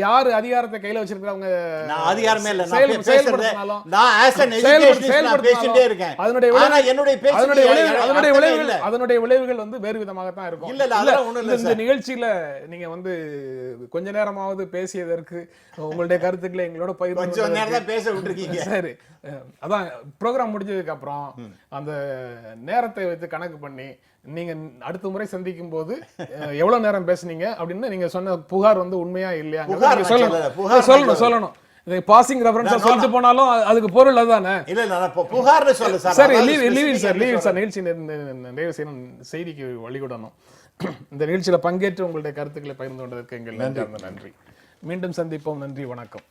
யாரு அதிகாரத்தை கையில வச்சிருக்காங்க, அதிகாரமே இல்ல, அதனுடைய விளைவுகள் வந்து வேறு விதமாகத்தான் இருக்கும். இந்த நிகழ்ச்சியில நீங்க வந்து கொஞ்ச நேரமாவது பேசியதற்கு உங்களுடைய கருத்துக்களை எங்களோட பகிர்ந்து. சரி, அதான் ப்ரோக்ராம் முடிஞ்சதுக்கு அப்புறம் அந்த நேரத்தை வைத்து கணக்கு பண்ணி நீங்க அடுத்த முறை சந்திக்கும் போது எவ்வளவு நேரம் பேசுனீங்க அப்படின்னு நீங்க சொன்ன புகார் வந்து உண்மையா இல்லையா சொல்லணும். பாசிங் ரெஃபரன்ஸா சொல்லிட்டு போனாலும் அதுக்கு பொருள் அதுதானே. சரி, லீவ் சார் நிகழ்ச்சி நிறைவு செய்யணும், செய்திக்கு வழிவிடணும். இந்த நிகழ்ச்சியில பங்கேற்று உங்களுடைய கருத்துக்களை பகிர்ந்து கொண்டதற்கு எங்கள் நன்றி. மீண்டும் சந்திப்போம். நன்றி, வணக்கம்.